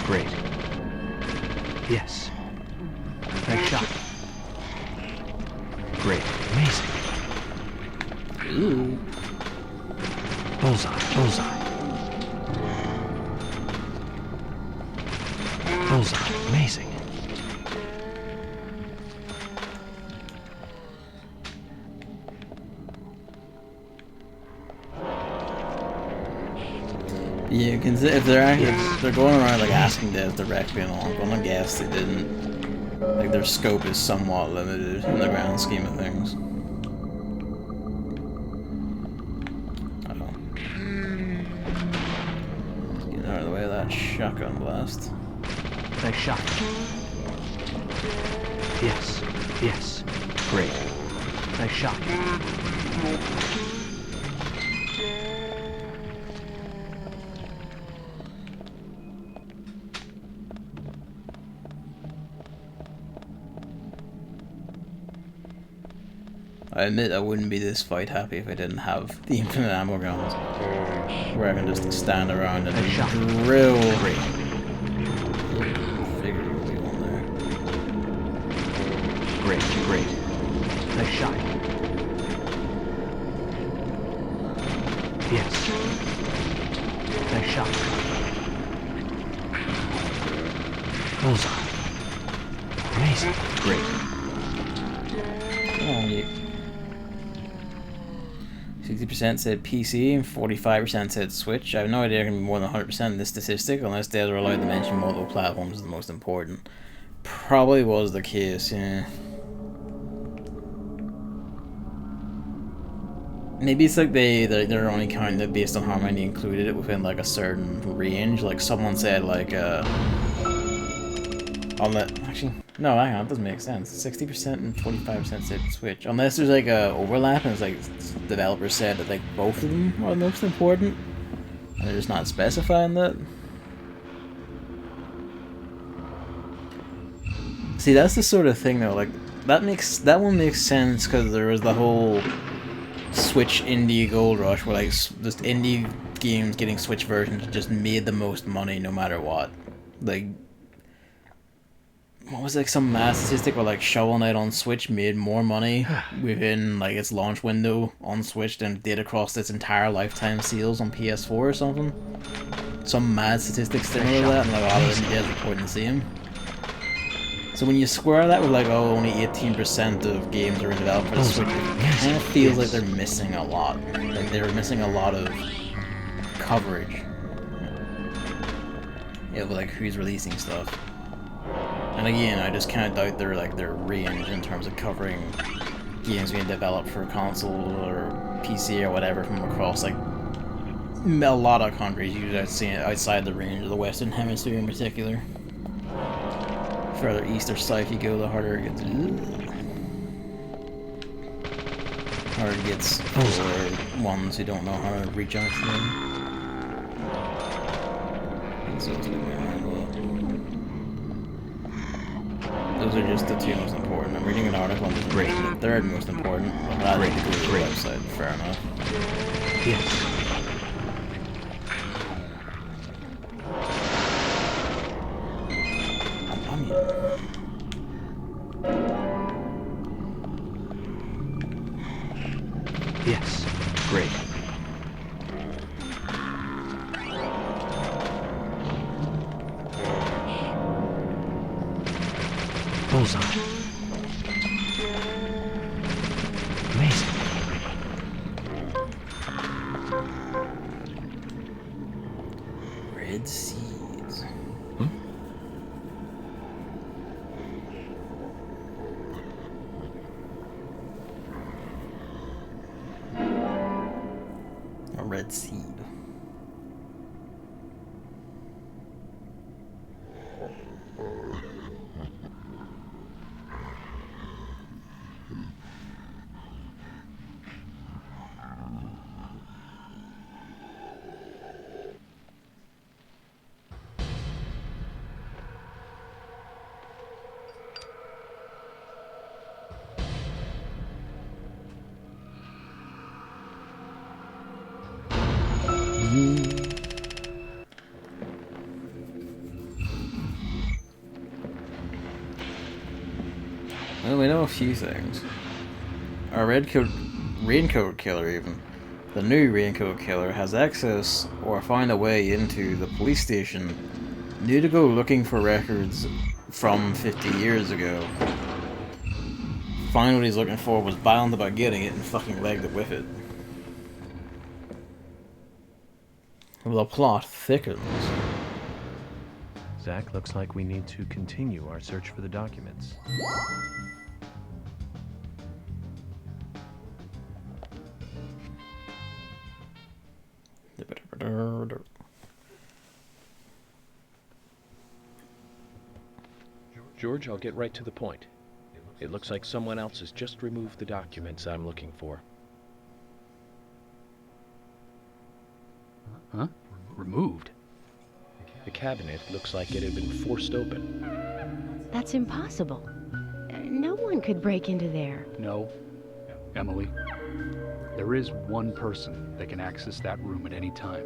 Great. Yes. Nice shot. Great. Amazing. Ooh. Bullseye. Bullseye. Bullseye. Amazing. Yeah, you can see if they're going around like asking devs directly and all, I'm gonna guess they didn't. Like their scope is somewhat limited in the grand scheme of things. Get out of the way of that shotgun blast. Nice shot. Yes. Yes. Great. Nice shot. I admit I wouldn't be this fight happy if I didn't have the infinite ammo guns, where I can just stand around and drill. Figured it would be one there. Great. Great. Nice shot. Yes. Nice shot. Bullseye. Amazing. Great. Come on, you. 60% said PC and 45% said Switch. I have no idea it can be more than 100% in this statistic unless they are allowed to mention multiple platforms is the most important. Probably was the case, yeah. Maybe it's like they're only kind of based on how many included it within like a certain range. Like someone said like actually no, hang on, it doesn't make sense. 60% and 45% said Switch. Unless there's like a overlap and it's like developers said that like both of them are the most important. And they're just not specifying that. See, that's the sort of thing though, like that one makes sense because there was the whole Switch indie gold rush where like just indie games getting Switch versions just made the most money no matter what. Like what was it, like some math statistic where like Shovel Knight on Switch made more money within like its launch window on Switch than it did across its entire lifetime sales on PS4 or something? Some mad statistic similar to that, and like a lot of them did reporting the same. So when you square that with like, oh, only 18% of games are in development for the Switch, it kind of feels like they're missing a lot. Like they're missing a lot of coverage. Yeah, but like who's releasing stuff. And again, I just kind of doubt their range in terms of covering games being developed for console or PC or whatever from across like a lot of countries. Usually I'd see it outside the range of the Western Hemisphere in particular. Further east or south you go, the harder it gets. Harder it gets for ones who don't know how to reach out to them. Those are just the two most important. I'm reading an article on the third most important. But I think the website. Fair enough. Yes. Yes. Great. Bullseye. Amazing. Red seeds. A red seed. Well, we know a few things. Our raincoat killer, even. The new raincoat killer has access or find a way into the police station. Need to go looking for records from 50 years ago. Find what he's looking for, was bound about getting it, and fucking legged it with it. The plot thickens. Zach, looks like we need to continue our search for the documents. George, I'll get right to the point. It looks like someone else has just removed the documents I'm looking for. Huh? Removed? The cabinet looks like it had been forced open. That's impossible. No one could break into there. No. Emily, there is one person that can access that room at any time.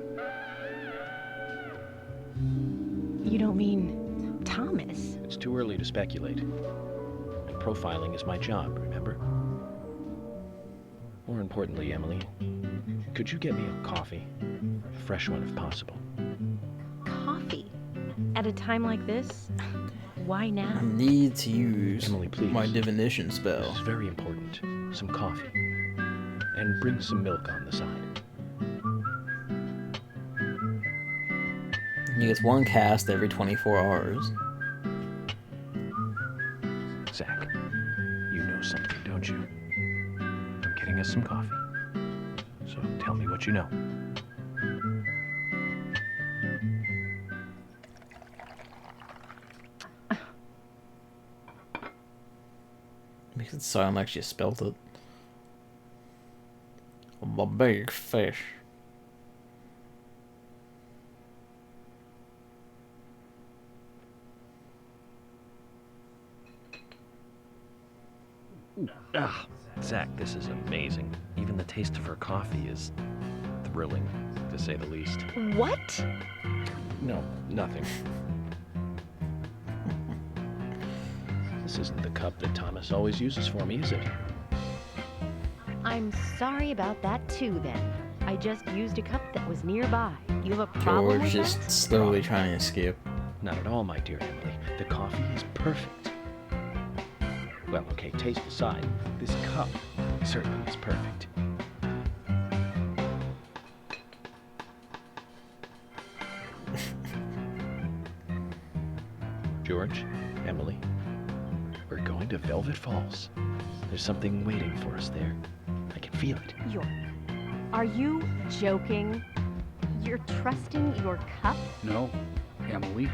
You don't mean Thomas? It's too early to speculate. And profiling is my job, remember? More importantly, Emily, could you get me a coffee? A fresh one if possible. Coffee? At a time like this? Why now? I need to use Emily, please. my divination spell. This is very important. Some coffee. And bring some milk on the side. He gets one cast every 24 hours. Zach, you know something, don't you? I'm getting us some coffee. So tell me what you know. Makes it sound like she spelled it. The big fish. Ah, Zach, this is amazing. Even the taste of her coffee is thrilling, to say the least. What? No, nothing. This isn't the cup that Thomas always uses for me, is it? I'm sorry about that too, then. I just used a cup that was nearby. You have a problem George with just that? slowly trying to escape. Not at all, my dear Emily. The coffee is perfect. Well, okay, taste aside, this cup certainly is perfect. George, Emily, we're going to Velvet Falls. There's something waiting for us there. I can feel it. Are you joking? You're trusting your cup? No, Emily.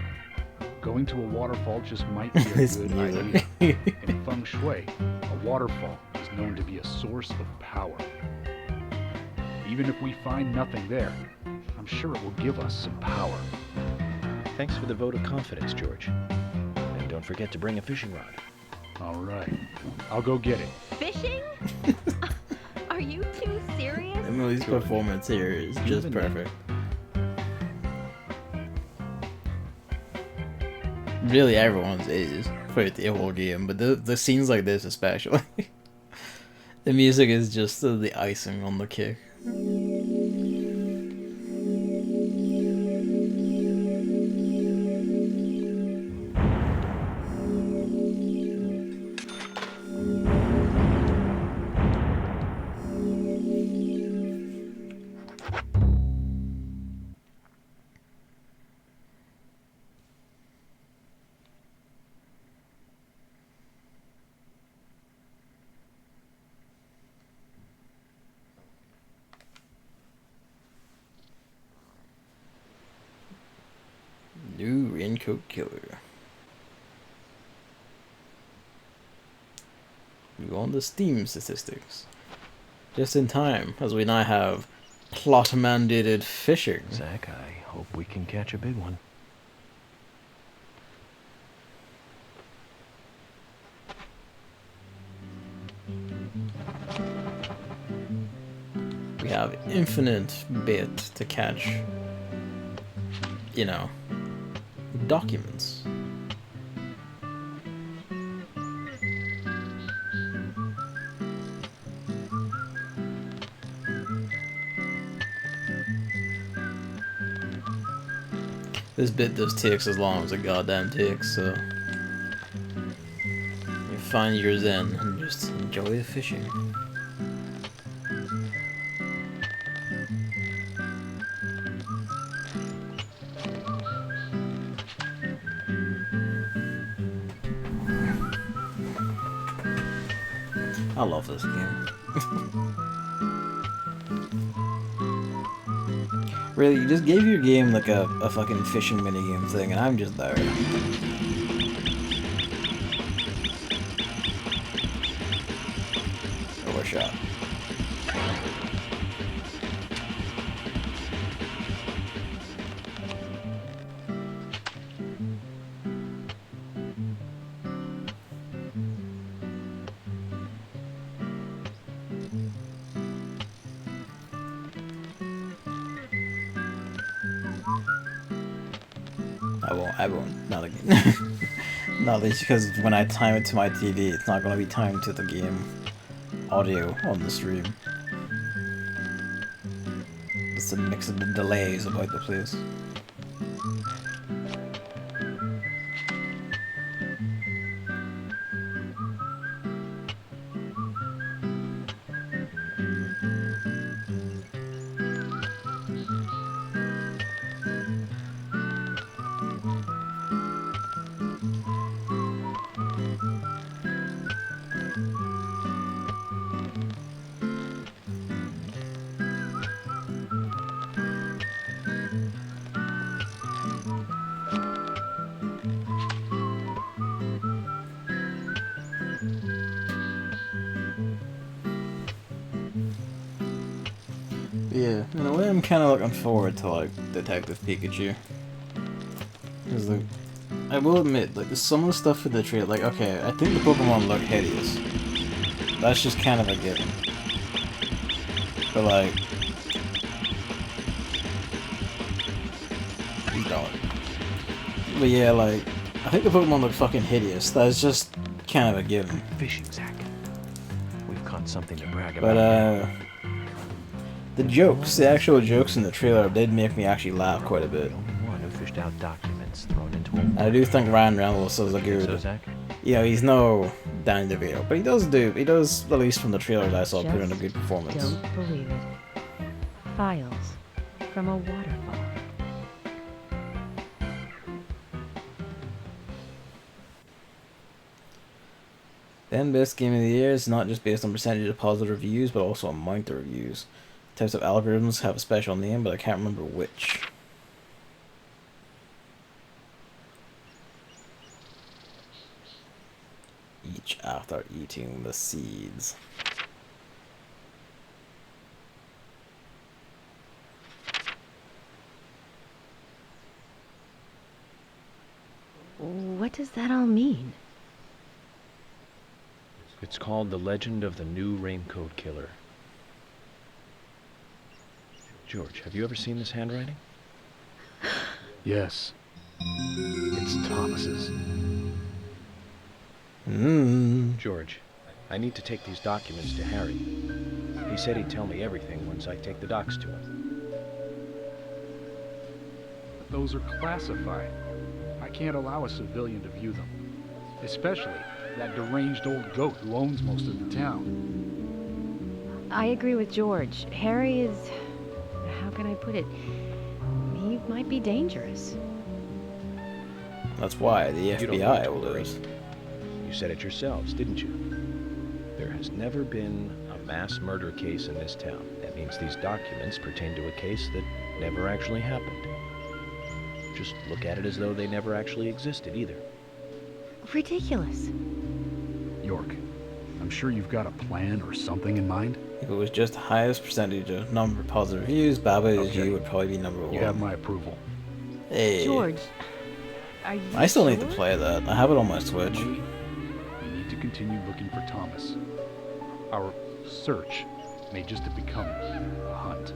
Going to a waterfall just might be a This good music. idea. In feng shui, a waterfall is known to be a source of power. Even if we find nothing there, I'm sure it will give us some power. Thanks for the vote of confidence, George. And don't forget to bring a fishing rod. All right, I'll go get it. Fishing? Are you too serious? Emily's performance here is just perfect. Really, everyone's is throughout the whole game, but the scenes like this especially. The music is just the icing on the cake. New Raincoat Killer. We go on the Steam statistics. Just in time, as we now have plot-mandated fishing. Zach, I hope we can catch a big one. We have infinite bait to catch, you know, documents. This bit just takes as long as it goddamn takes, so you find yours in and just enjoy the fishing. I love this game. Really, you just gave your game like a fucking fishing minigame thing, and I'm just there. Overshot. I won't. Not again. Not least because when I time it to my TV, it's not going to be timed to the game audio on the stream. It's a mix of the delays about the place. Yeah, in a way I'm kind of looking forward to, like, Detective Pikachu. Because, like, I will admit, like, some of the stuff in the trailer, like, okay, I think the Pokemon look hideous. That's just kind of a given. But, like... He's gone. But yeah, like, I think the Pokemon look fucking hideous. That's just kind of a given. Fishing, Zach. We've caught something to brag But, about. the jokes, the actual jokes in the trailer did make me actually laugh quite a bit. The only one who fished out documents thrown into a I do think Ryan Reynolds is a So, good... Zach? You know, he's no Danny DeVito, but he does, at least from the trailers I saw, put in a good performance. Don't believe it. Files from a waterfall. Then best game of the year is not just based on percentage of positive reviews, but also amount of reviews. Types of algorithms have a special name, but I can't remember which. Each after eating the seeds. What does that all mean? It's called The Legend of the New Raincoat Killer. George, have you ever seen this handwriting? Yes. It's Thomas's. Mmm. George, I need to take these documents to Harry. He said he'd tell me everything once I take the docs to him. Those are classified. I can't allow a civilian to view them. Especially that deranged old goat who owns most of the town. I agree with George. Harry is... how can I put it? He might be dangerous. That's why the You don't need FBI to will worry. lose. You said it yourselves, didn't you? There has never been a mass murder case in this town. That means these documents pertain to a case that never actually happened. Just look at it as though they never actually existed either. Ridiculous. York, I'm sure you've got a plan or something in mind. If it was just the highest percentage of number of positive reviews, Baba is Okay. You would probably be number one. You have my approval. Hey. George, are you I still need to sure? play that. I have it on my Switch. We need to continue looking for Thomas. Our search may just have become a hunt.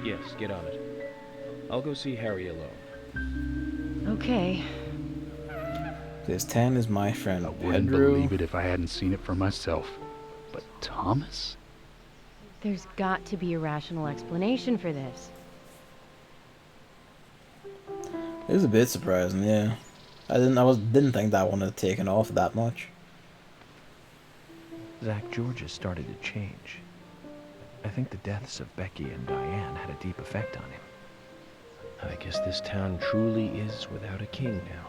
Yes, get on it. I'll go see Harry alone. Okay. This 10 is my friend I wouldn't Pedro. believe it if I hadn't seen it for myself. But Thomas? There's got to be a rational explanation for this. It was a bit surprising, yeah. I didn't think that one had taken off that much. Zach, George has started to change. I think the deaths of Becky and Diane had a deep effect on him. I guess this town truly is without a king now.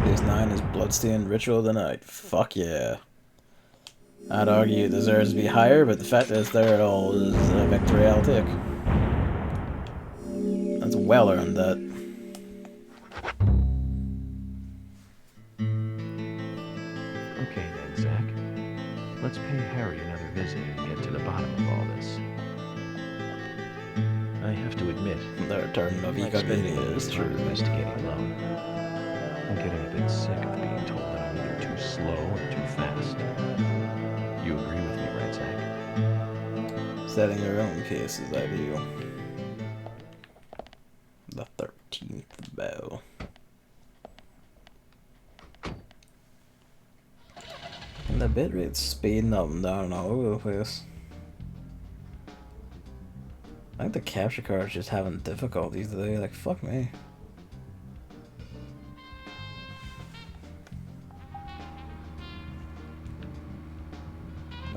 This 9 is Bloodstained Ritual of the Night. Fuck yeah. I'd argue it deserves to be higher, but the fact that it's there at all is a victory I'll take. That's well earned, that. Okay then, Zach. Let's pay Harry another visit and get to the bottom of all this. I have to admit, The return of I've spent Igor a is little time true. investigating alone. I'm getting a bit sick of being told that I'm either too slow or too fast. You agree with me, right, Zach? Setting your own pace is ideal. The 13th bell. And the bitrate's speeding up and down and all over the place. I think the capture card's just having difficulties today, like fuck me.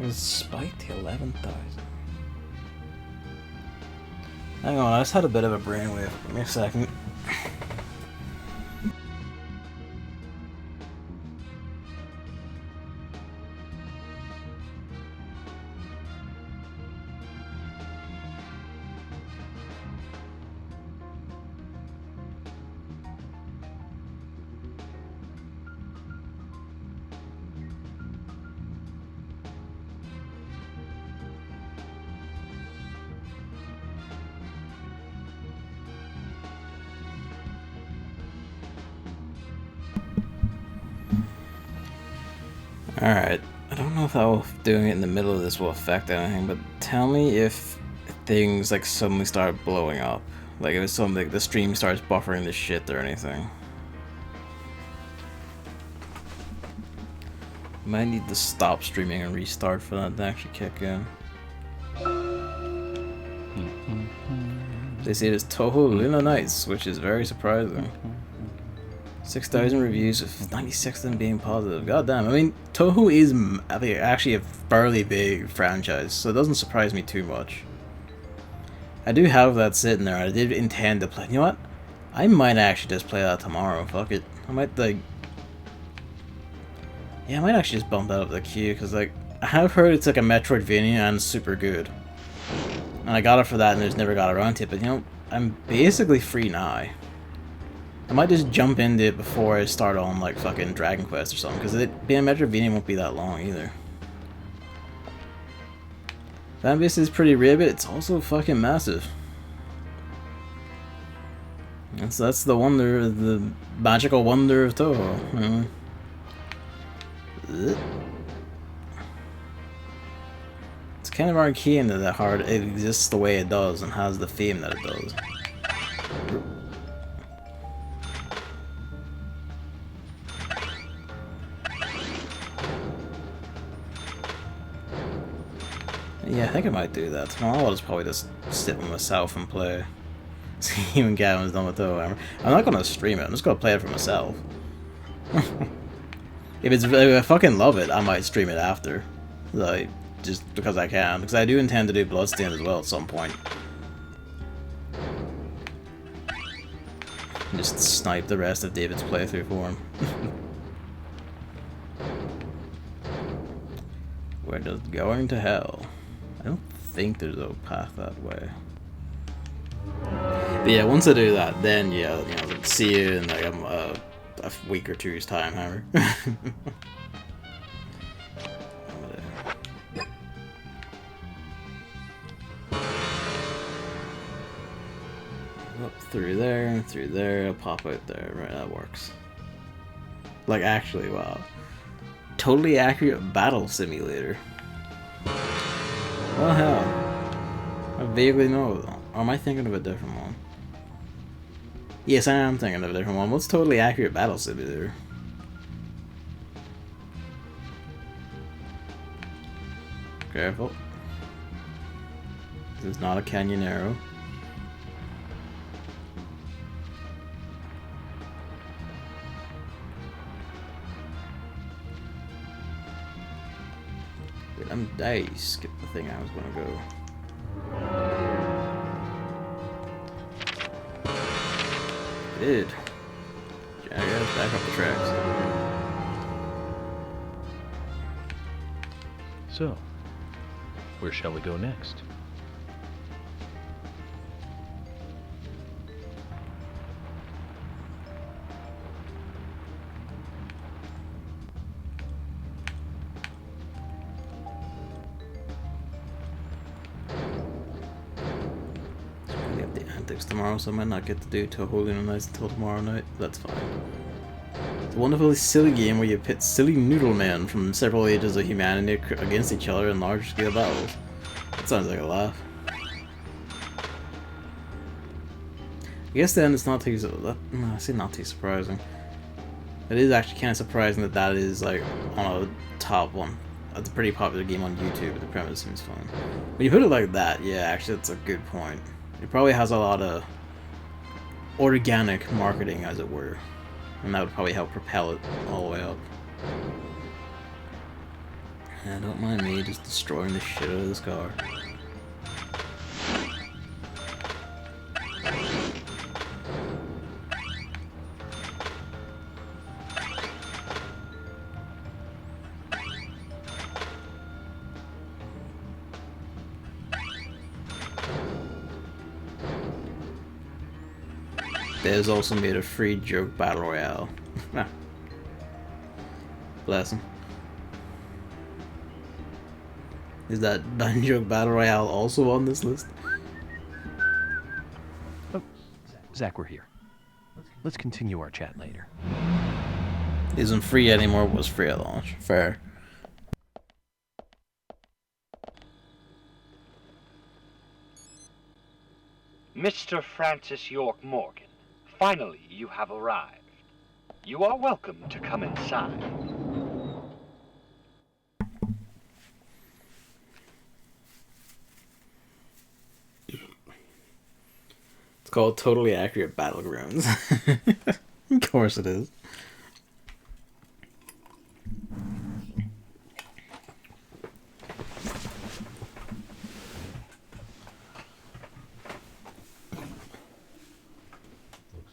It's spiked to 11,000. Hang on, I just had a bit of a brainwave. Give me a second. Alright, I don't know if doing it in the middle of this will affect anything, but tell me if things like suddenly start blowing up. Like if it's something like the stream starts buffering the shit or anything. Might need to stop streaming and restart for that to actually kick in. They say it's Toho Luna Nights, which is very surprising. 6,000 reviews with 96 of them being positive. God damn, I mean, Toho is I think, actually a fairly big franchise, so it doesn't surprise me too much. I do have that sitting there. I did intend to play. You know what? I might actually just play that tomorrow. Fuck it. I might like. Yeah, I might actually just bump that up the queue because like I have heard it's like a Metroidvania and super good. And I got it for that and just never got around to it. But you know, I'm basically free now. I might just jump into it before I start on like fucking Dragon Quest or something, because it being a Metroidvania won't be that long either. Fanbase is pretty rare, but it's also fucking massive. That's the wonder, the magical wonder of Toho. kind of arcane that hard it exists the way it does and has the theme that it does. Yeah, I think I might do that. Tomorrow I'll just probably just sit with myself and play. See when Gavin's done with the I'm not gonna stream it, I'm just gonna play it for myself. If I fucking love it, I might stream it after. Like, just because I can. Because I do intend to do Bloodstained as well at some point. Just snipe the rest of David's playthrough for him. We're just going to hell. I don't think there's a path that way. But yeah, once I do that, then yeah, you know, see you in like a week or two's time, Hammer. Up through there, I'll pop out there. Right, that works. Like, actually, wow. Totally accurate battle simulator. Well, hell. I vaguely know. Or am I thinking of a different one? Yes, I am thinking of a different one. What's totally accurate battle simulator? Careful. This is not a canyon arrow. Dice. Skip the thing I was gonna go. Did. Yeah, I gotta back up the tracks. So, where shall we go next? Tomorrow, so I might not get to do Holy Nights until tomorrow night. That's fine. It's a wonderfully silly game where you pit silly noodle men from several ages of humanity against each other in large-scale battles. That sounds like a laugh. I guess then it's not too... I say not too surprising. It is actually kind of surprising that that is like on a top one. It's a pretty popular game on YouTube, but the premise seems fun. When you put it like that, yeah, actually that's a good point. It probably has a lot of organic marketing, as it were, and that would probably help propel it all the way up. Yeah, don't mind me just destroying the shit out of this car. There's also made a free joke battle royale. Bless him. Is that joke battle royale also on this list? Oh, Zach, we're here. Let's continue our chat later. Isn't free anymore, was free at launch. Fair. Mr. Francis York Morgan, finally you have arrived. You are welcome to come inside. It's called Totally Accurate Battlegrounds. Of course it is.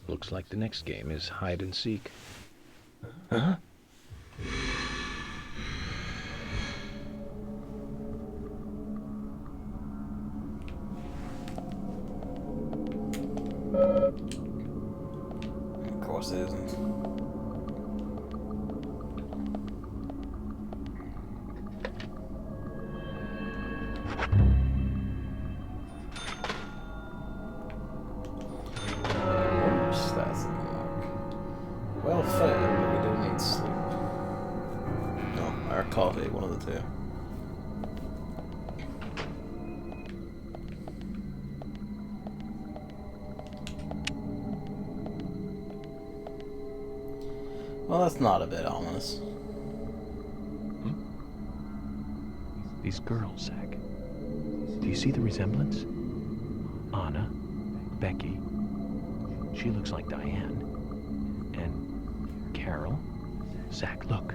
Looks like the next game is hide and seek. Huh? Of course it isn't. Well fed, but we do need sleep. No, or coffee, one of the two. Well, that's not a bit ominous. These girls, Zach. Do you see the resemblance? Anna, Becky. She looks like Diane. And Carol. Zach, look.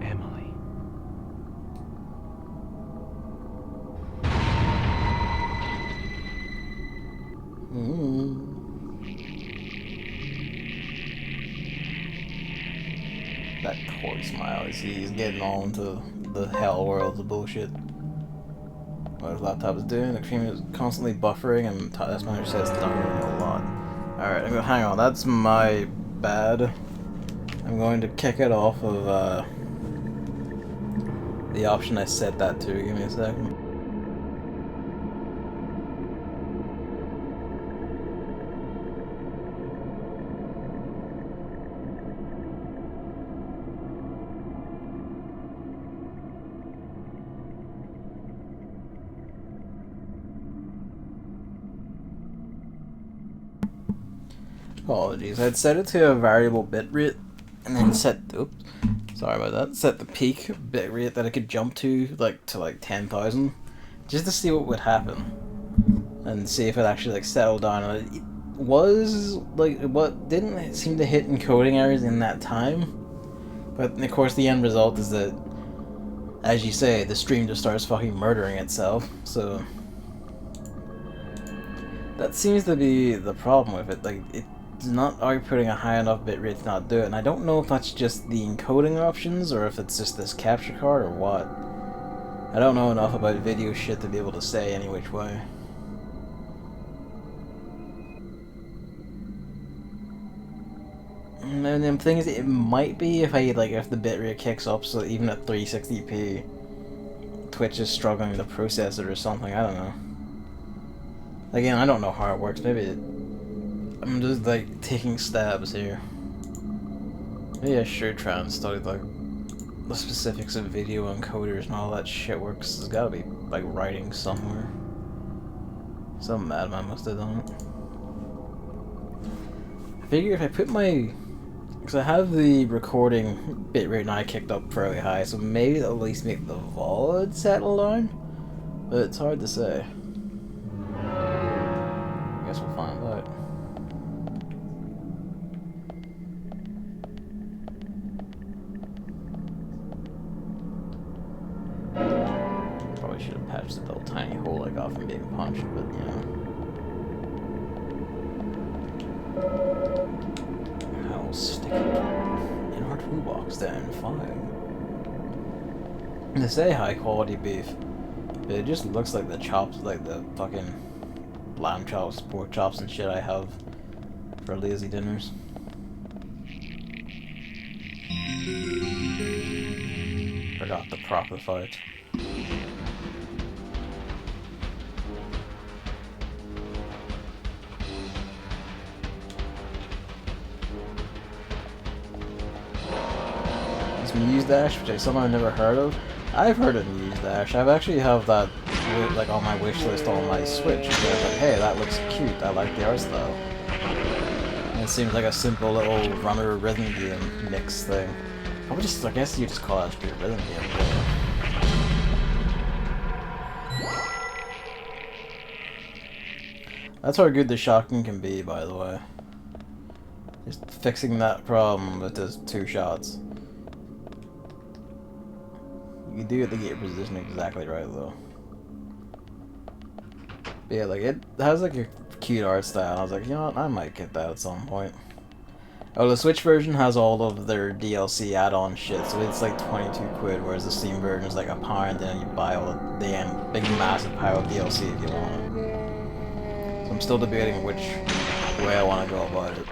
Emily. That coy smile. He's getting on to the hell world of bullshit. What his laptop is doing, the screen is constantly buffering, and that's when it says don't really know a lot. Alright, I'm gonna hang on, that's my bad. I'm going to kick it off of the option I set that to. Give me a second. Apologies, I'd set it to a variable bitrate and then set, oops, sorry about that, set the peak bitrate that I could jump to, like 10,000, just to see what would happen, and see if it actually like settled down. And it was like, what didn't seem to hit encoding errors in that time, but of course the end result is that, as you say, the stream just starts fucking murdering itself, so that seems to be the problem with it. Like, it's not outputting a high enough bitrate to not do it, and I don't know if that's just the encoding options or if it's just this capture card or what. I don't know enough about video shit to be able to say any which way. And the thing is, it might be if if the bitrate kicks up, so even at 360p, Twitch is struggling to process it or something. I don't know. Again, I don't know how it works. Maybe I'm just like taking stabs here. Maybe I should try and study like the specifics of video encoders and all that shit works. There's gotta be like writing somewhere. Some madman must have done it. I figure if I put my, because I have the recording bitrate now kicked up fairly high, so maybe that'll at least make the VOD settle down. But it's hard to say. Guess we'll find out. Probably should have patched the little tiny hole I got from being punched, but you know. I'll stick it in our toolbox then, fine. They say high quality beef, but it just looks like the chops, like the fucking lamb chops, pork chops and shit I have for lazy dinners. Forgot the proper fight. This Muse Dash, which I somehow never heard of. I've heard of Muse Dash. I've actually have that like on my wish list on my Switch. So I was like, hey, that looks cute. I like the art style. And it seems like a simple little runner rhythm game mix thing. I guess you just call it a straight rhythm game. That's how good the shotgun can be, by the way. Just fixing that problem with just 2 shots. You do have to get your position exactly right, though. But yeah, like, it has like a cute art style. I was like, you know what, I might get that at some point. Oh, the Switch version has all of their DLC add-on shit, so it's like 22 quid, whereas the Steam version is like £1, and then you buy all of the big massive pile of DLC if you want it. So I'm still debating which way I want to go about it.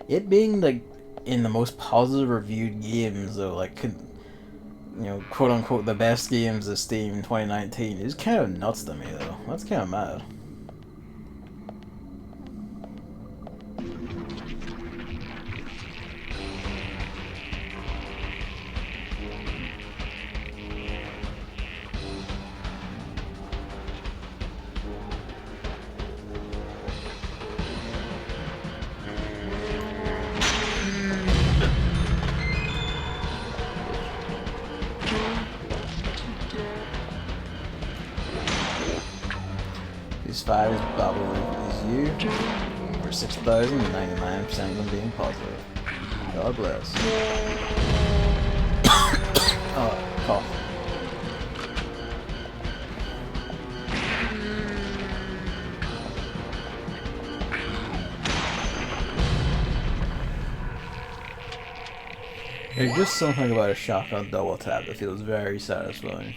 It being like in the most positive reviewed games, though, like, you know, quote unquote the best games of Steam 2019 is kind of nuts to me, though. That's kind of mad. 5 is probably is you. Over 6,099% of them being positive. God bless. Oh, cough. There's just something about a shotgun double tap that feels very satisfying.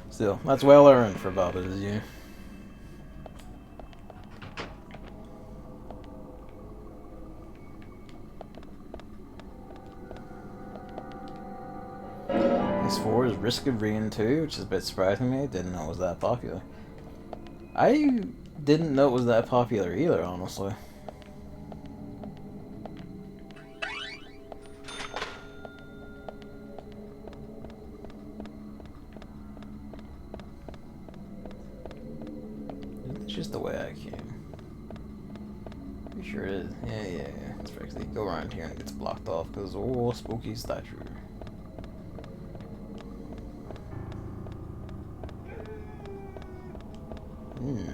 Still, that's well earned for Bob as you. This 4 is Risk of Rain 2, which is a bit surprising to me. I didn't know it was that popular. I didn't know it was that popular either, honestly. It's just the way I came. Pretty sure it is. Yeah. It's actually go around here and it gets blocked off because oh, spooky statue. Hmm.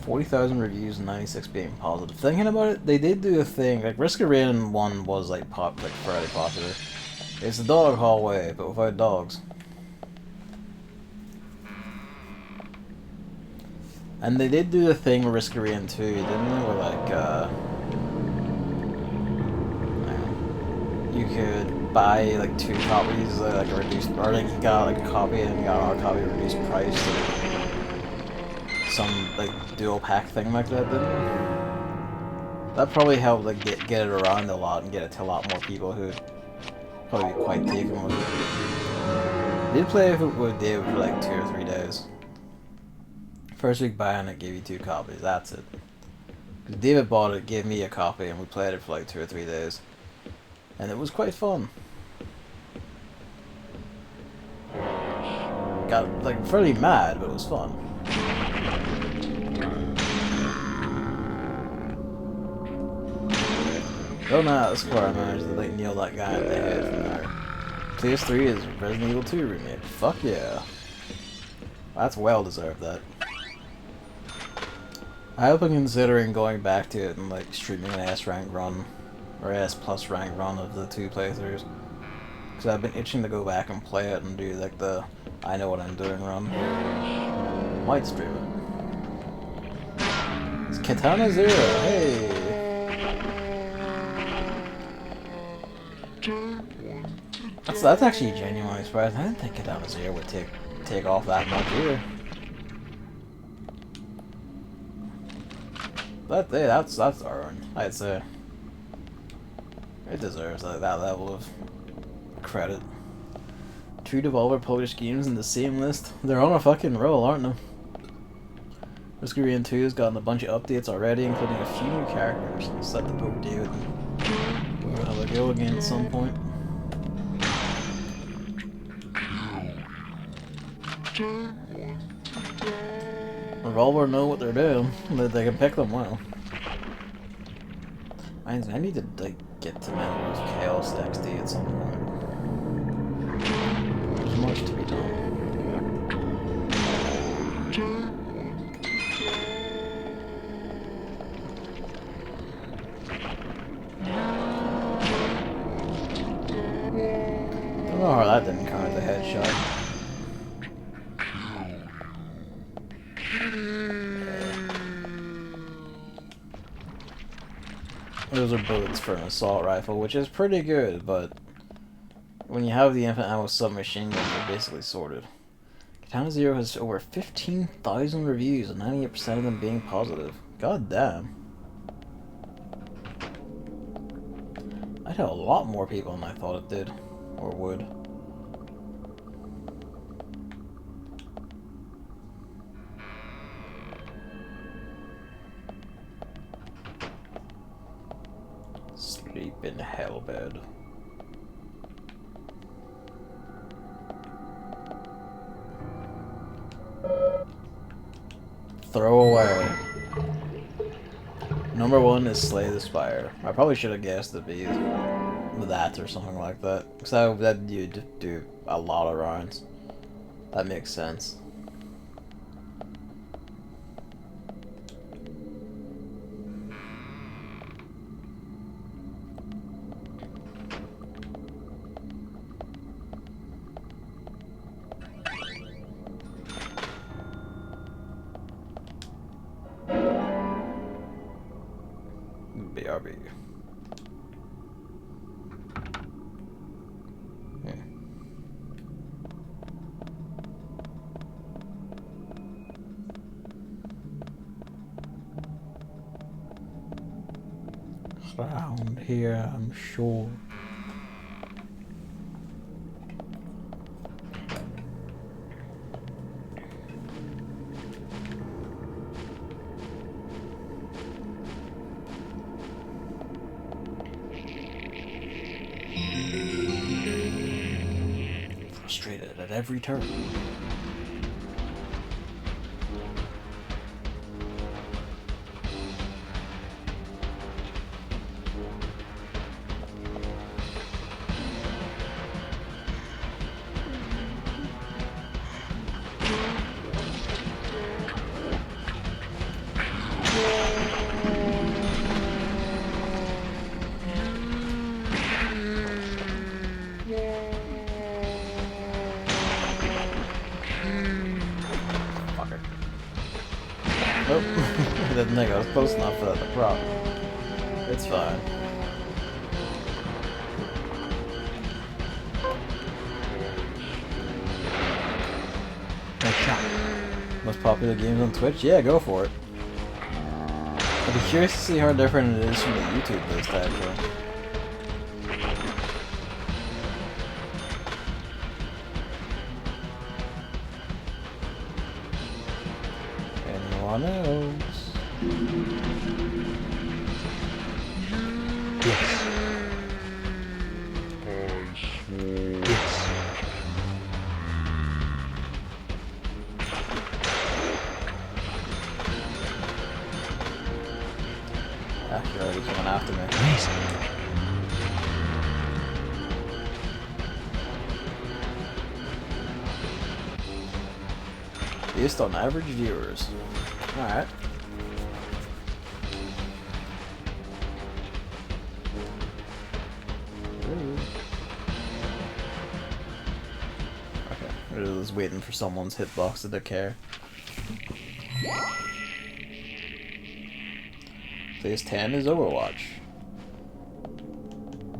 40,000 reviews and 96 being positive. Thinking about it, they did do a thing, like Risk of Rain 1 was like fairly popular. It's the dog hallway, but without dogs. And they did do the thing with Risk of Rain 2, didn't they? Where like, you could buy like 2 copies, like a reduced, or like you got like a copy and you got a copy at a reduced price. Some like dual pack thing like that, didn't it? That probably helped like get it around a lot and get it to a lot more people who probably be quite taken with it. Did play with David for like 2 or 3 days. First week buying it gave you 2 copies, that's it. Because David bought it, gave me a copy, and we played it for like 2 or 3 days. And it was quite fun. Got like fairly mad, but it was fun. Oh no, that's where I managed to like nail that guy in the head from there. PS3 is Resident Evil 2 remake. Fuck yeah. That's well deserved, that. I hope I'm considering going back to it and like streaming an S rank run or S plus rank run of the 2 playthroughs. Because I've been itching to go back and play it and do like the I know what I'm doing run. Might stream it. It's Katana Zero, hey! That's actually genuinely surprising. I didn't think Katana Zero would take off that much either. But hey, that's earned, I'd say. It deserves that level of credit. 2 Devolver published games in the same list. They're on a fucking roll, aren't they? Risk of Rain 2 has gotten a bunch of updates already, including a few new characters. Set the poke David and we'll have a go again at some point. Revolver know what they're doing. They can pick them well. I need to like get to Members Chaos XD at some point. There's much to be done. Don't know how that didn't count as a headshot. Those are bullets for an assault rifle, which is pretty good, but when you have the infinite ammo submachine gun, you're basically sorted. Katana Zero has over 15,000 reviews, and 98% of them being positive. God damn. I'd have a lot more people than I thought it did, or would. Sleep in hellbed. throw away. Number 1 is Slay the Spire. I probably should have guessed it'd be that or something like that. So that you'd do a lot of rounds. That makes sense. BRB. Around here, I'm sure. Frustrated at every turn. Nope. I didn't think I was close enough for that to problem. It's fine. Nice shot. Most popular games on Twitch? Yeah, go for it. I'd be curious to see how different it is from the YouTube list, actually. Anyone else? Yes. Yes. You're already coming after me. Amazing. Based on average viewers. Alright. Okay, we're just waiting for someone's hitbox to decay. Phase 10 is Overwatch.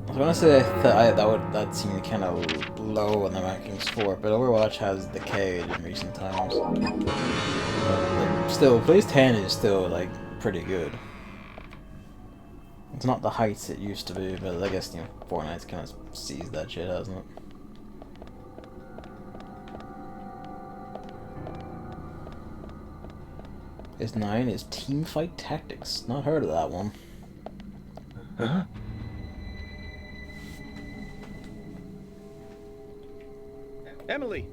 I was gonna say that seemed kind of low on the rankings for it, but Overwatch has decayed in recent times. But still, Phase 10 is still like pretty good. It's not the heights it used to be, but I guess Fortnite's kind of seized that shit, hasn't it? Phase 9 is Teamfight Tactics. Not heard of that one. Huh? Emily!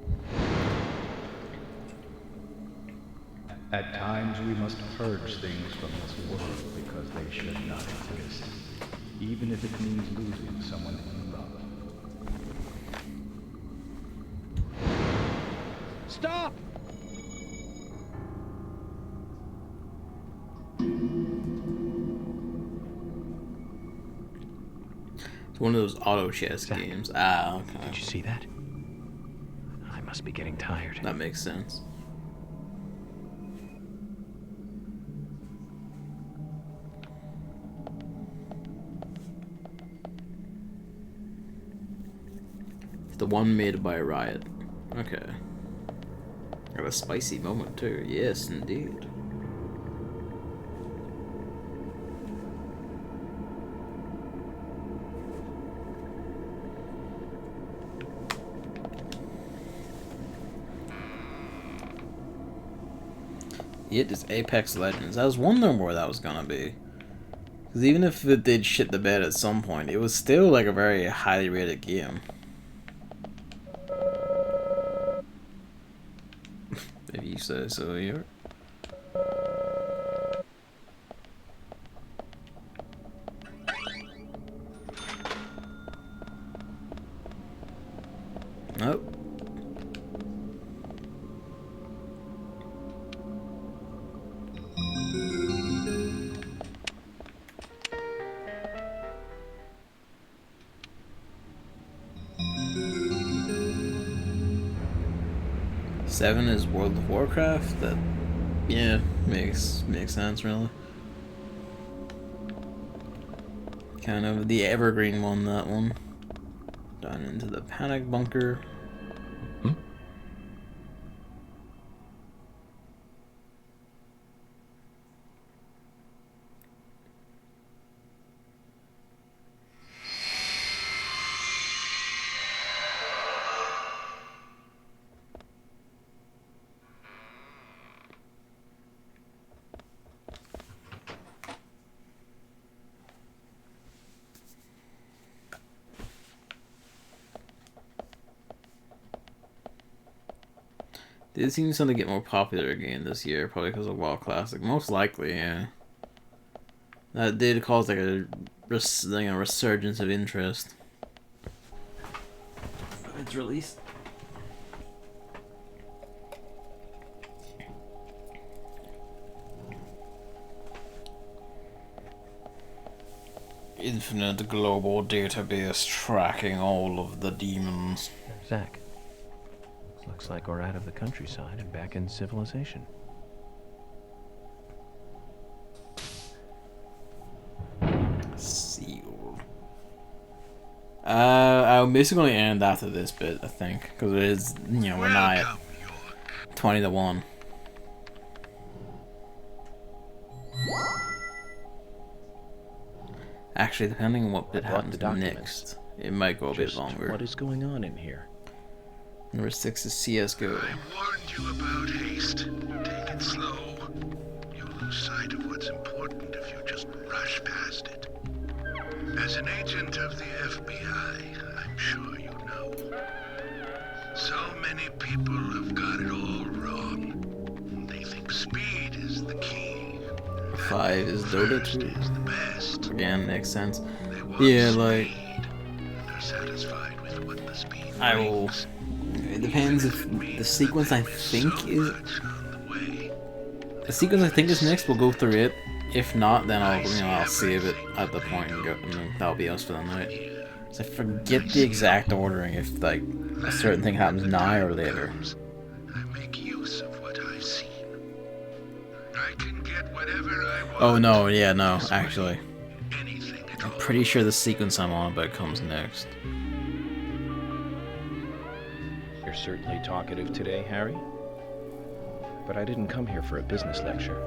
At times we must purge things from this world because they should not exist, even if it means losing someone that you love. Stop! It's one of those auto chess games. Ah, okay. Did you see that? I must be getting tired. That makes sense. It's the one made by Riot. Okay. Got a spicy moment too. Yes, indeed. It is Apex Legends. I was wondering where that was gonna be. Because even if it did shit the bed at some point, it was still like a very highly rated game. If you say so, here. 7 is World of Warcraft. That, yeah, makes sense really. Kind of the evergreen one, that one. Down into the panic bunker. It seems to get more popular again this year, probably because of WoW Classic. Most likely, yeah. That did cause like a resurgence of interest. It's released. Infinite global database tracking all of the demons. Zach. Looks like we're out of the countryside and back in civilization. Sealed. I'll basically end after this bit, I think, because it is, you know, we're not at 20 to 1. Actually, depending on what bit happens next, it might go a bit longer. What is going on in here? Number 6 is CSGO. I warned you about haste. Take it slow. You'll lose sight of what's important if you just rush past it. As an agent of the FBI, I'm sure you know. So many people have got it all wrong. They think speed is the key. 5 is Dota 2. Is the best. Again, makes sense. They want Yeah, like, speed, and are satisfied with what the speed I will. brings. It depends if the sequence I think is. The sequence I think is next, we'll go through it. If not, then I'll save it at the point and go, and then that'll be us for the night. So I forget the exact ordering if like a certain thing happens now or later. I make use of what I've seen. I can get whatever I want. Oh no, yeah, no, actually. Anything at I'm all. pretty sure the sequence I'm on about comes next. You're certainly talkative today, Harry. But I didn't come here for a business lecture.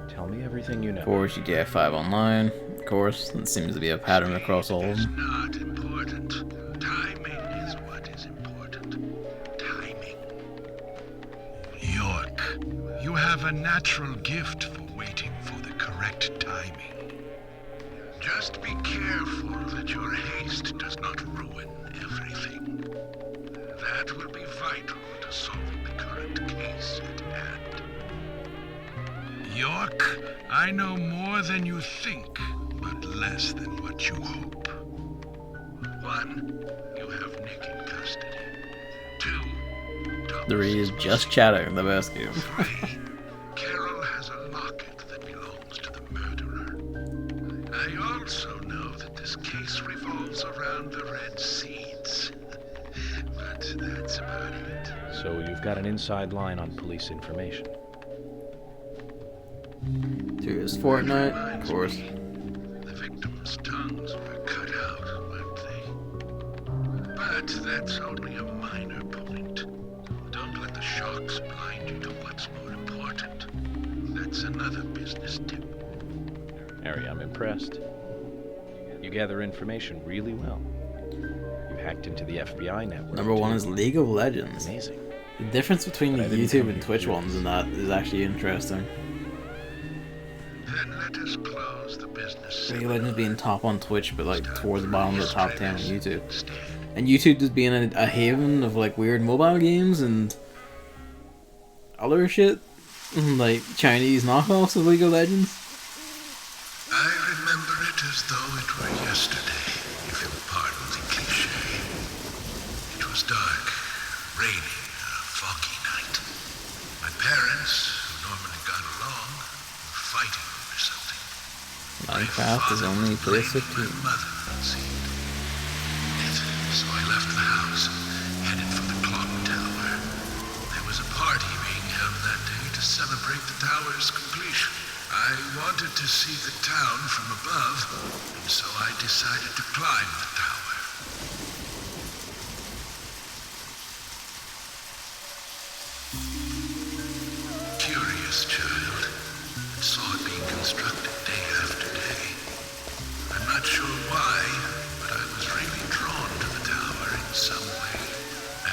Tell me everything you know. Of course, GTA 5 Online. Of course, that seems to be a pattern across all of It's them. not important. Timing is what is important. Timing. York, you have a natural gift for waiting for the correct timing. Just be careful that your haste does not ruin everything. That will be vital to solving the current case at hand. York, I know more than you think, but less than what you hope. 1, you have Nick in custody. 2, Thomas 3 is just chatting, the best game. 3, Carol has a locket that belongs to the murderer. I also know that this case revolves around the red seeds. But that's about it. So you've got an inside line on police information. 2 is Fortnite, of course. The victims' tongues were cut out, weren't they? But that's only a minor point. Don't let the shocks blind you to what's more important. That's another business tip. Harry, I'm impressed. You gather information really well. You hacked into the FBI network. Number 1 is League of Legends. Amazing. The difference between the But I didn't YouTube come and here Twitch for ones and that is actually interesting. Then let us close the business. League of Legends being top on Twitch, but like towards the bottom of the top 10 on YouTube. Instead. And YouTube just being a haven of like weird mobile games and other shit. Like Chinese knockoffs of League of Legends. I remember it as though it were yesterday, if you'll pardon the cliche. It was dark, rainy, a foggy night. My parents, who normally got along, were fighting over something. Minecraft is only My PS15. mother, it seemed. So I left the house, headed for the clock tower. There was a I wanted to see the town from above, and so I decided to climb the tower. Curious child, and saw it being constructed day after day. I'm not sure why, but I was really drawn to the tower in some way.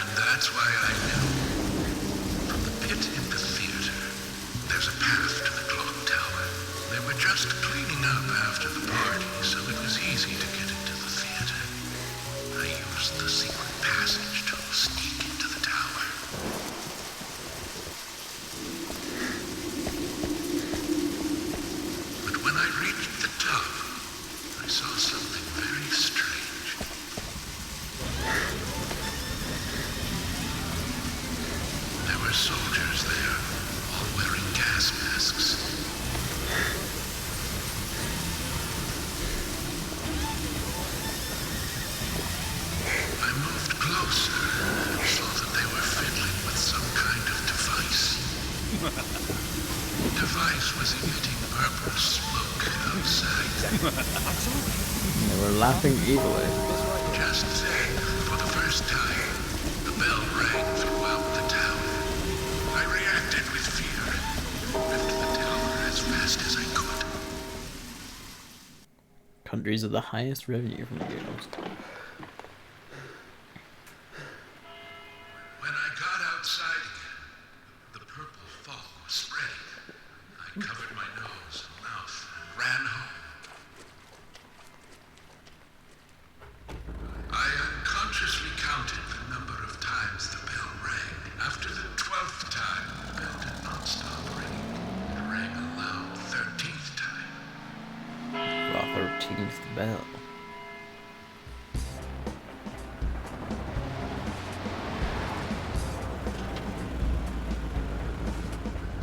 And that's why I knew. From the pit in the theater, there's a path to the clock tower. They were just cleaning up after the party, so it was easy to get into the theater. I used the secret passage to sneak into the tower. But when I reached the top, I saw something very strange. There were soldiers there, all wearing gas masks. I moved closer and saw that they were fiddling with some kind of device. The device was emitting purple smoke outside. They were laughing evilly. Just then, for the first time, the bell rang throughout the town. I reacted with fear and left the tower as fast as I could. Countries with the highest revenue from games. When I got outside again, the purple fog was spreading. I covered my nose and mouth and ran home. I unconsciously counted the number of times the bell rang. After the 12th time, the bell did not stop ringing. It rang a loud 13th time. The 13th bell.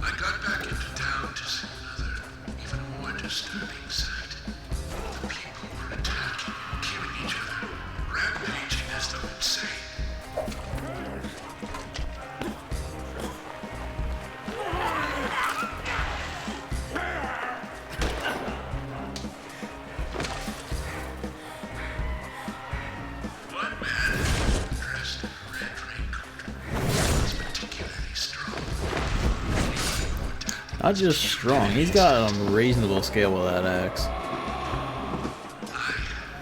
I got back into town to see another, even more disturbing sight. The people were attacking and killing each other, rampaging as though insane. One man, dressed in a red raincoat, was particularly strong. Anybody who attacked him Not just strong, he's got a reasonable scale with that axe. I,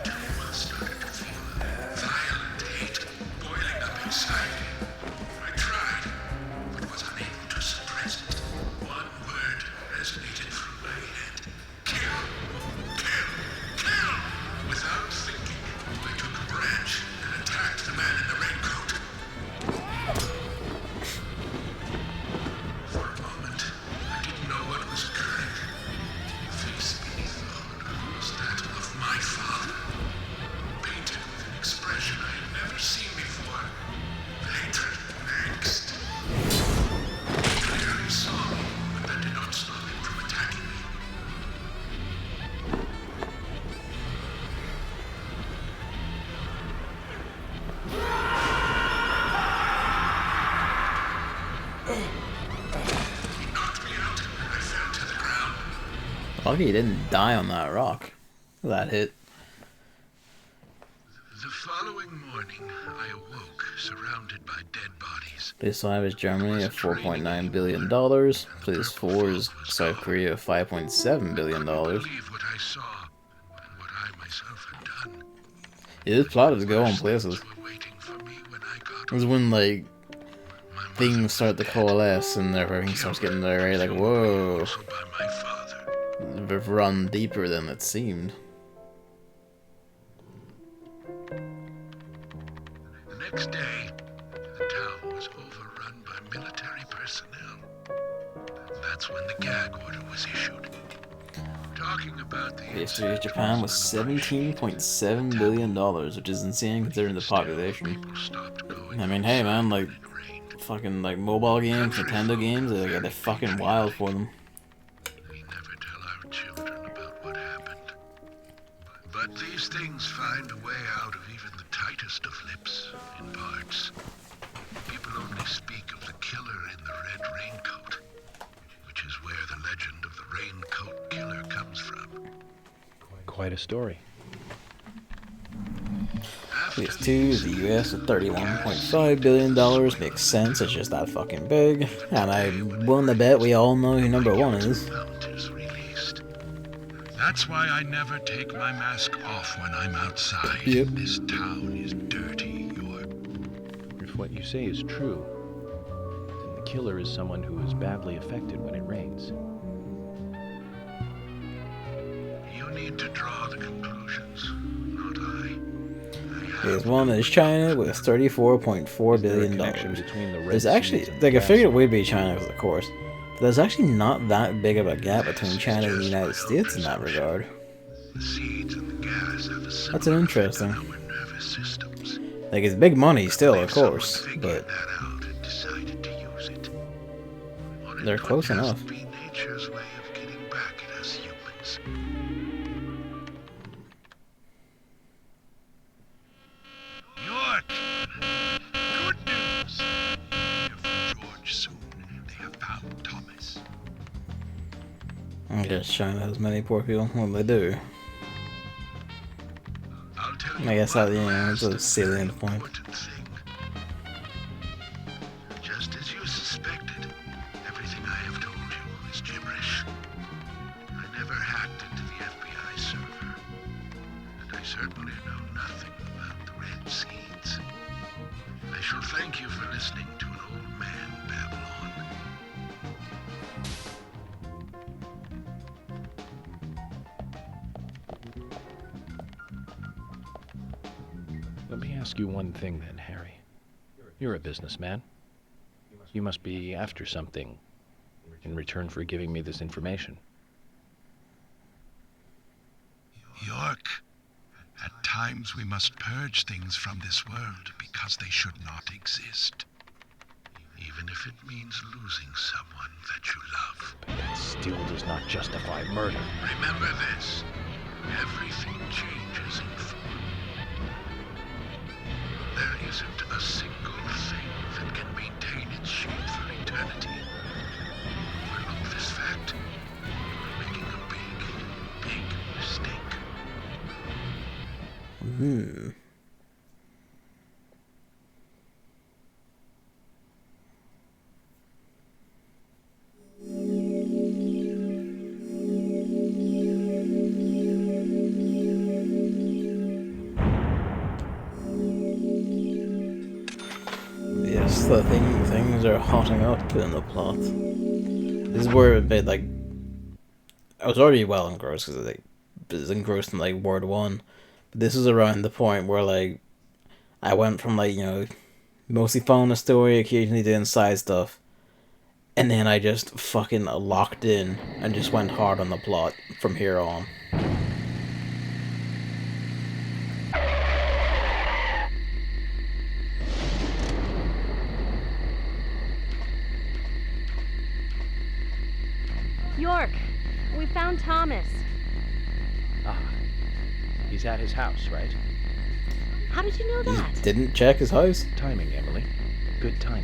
too, started to feel a violent hate boiling up inside me. I tried, but was unable to suppress it. One word resonated through my head. Kill! Kill! Kill! Without thinking, I took a branch and attacked the man in the raincoat. For a moment, I didn't know what was occurring. The face beneath the hood was that of my father, painted with an expression I had never seen before. Hatred and angst. He clearly saw me, but that did not stop him from attacking me. He knocked me out, and I fell to the ground. Lucky he didn't die on that rock. That hit. The following morning, I awoke, surrounded by dead bodies. Place 5 is Germany at $4.9 billion. Place 4 is South Korea at $5.7 billion. Believe what I saw and what I myself had done. It is plotted to go on places. Were waiting for me when I got This is when, like, my mother things start to coalesce and everything starts getting very, like, whoa. also by my father. They've run deeper than it seemed. The next day, the town was overrun by military personnel. That's when the gag order was issued. Talking about the History of Japan was $17.7 billion, which is insane considering the population. people stopped going I mean, hey man, like, outside when it rained. fucking, like, mobile games, Nintendo games, they're fucking wild for them. We never tell our children about what happened. But these things find a way out of even the tightest of lips in parts. People only speak of the killer in the red raincoat, which is where the legend of the raincoat Quite a story. PS2, the US at $31.5 billion makes sense, it's just that fucking big. And I'm willing to bet we all know who number one is. That's why I never take my mask off when I'm outside. Yep. This town is dirty, York. If what you say is true, then the killer is someone who is badly affected when it rains. You need to draw the conclusions, not I. Phase 1 is China with $34.4 billion. There's actually, like, I figured it would be China, of course. But there's actually not that big of a gap between China and the United States in that regard. The seeds and the gas have a That's an interesting. our nervous systems. Like, it's big money still, of course, but That out and decided to use it. they're close enough. Be nature's way of getting back at us humans. York! Good news! Hear from George soon. They have found Thomas. I guess China has many poor people. Well, they do. I'll tell you I guess that, one you know, it's a last salient very point. important thing. Just as you suspected, everything I have told you is gibberish. I never hacked into the FBI server, and I certainly know nothing about the Red Seeds. I shall thank you for listening to an old man babble on. Let me ask you one thing then, Harry. You're a businessman. You must be after something in return for giving me this information. York, at times we must purge things from this world because they should not exist. Even if it means losing someone that you love. But that still does not justify murder. Remember this. Everything changes in form. There isn't a single thing that can maintain its shape for eternity. Overlook this fact. You're making a big, big mistake. Yes, the things are hotting up in the plot. This is where a bit, like, I was already well engrossed because I was engrossed in, like, Word 1. But this is around the point where, like, I went from, like, you know, mostly following the story, occasionally doing side stuff, and then I just fucking locked in and just went hard on the plot from here on. York, we found Thomas. Ah, he's at his house, right? How did you know that? Didn't check his house? Timing, Emily. Good timing.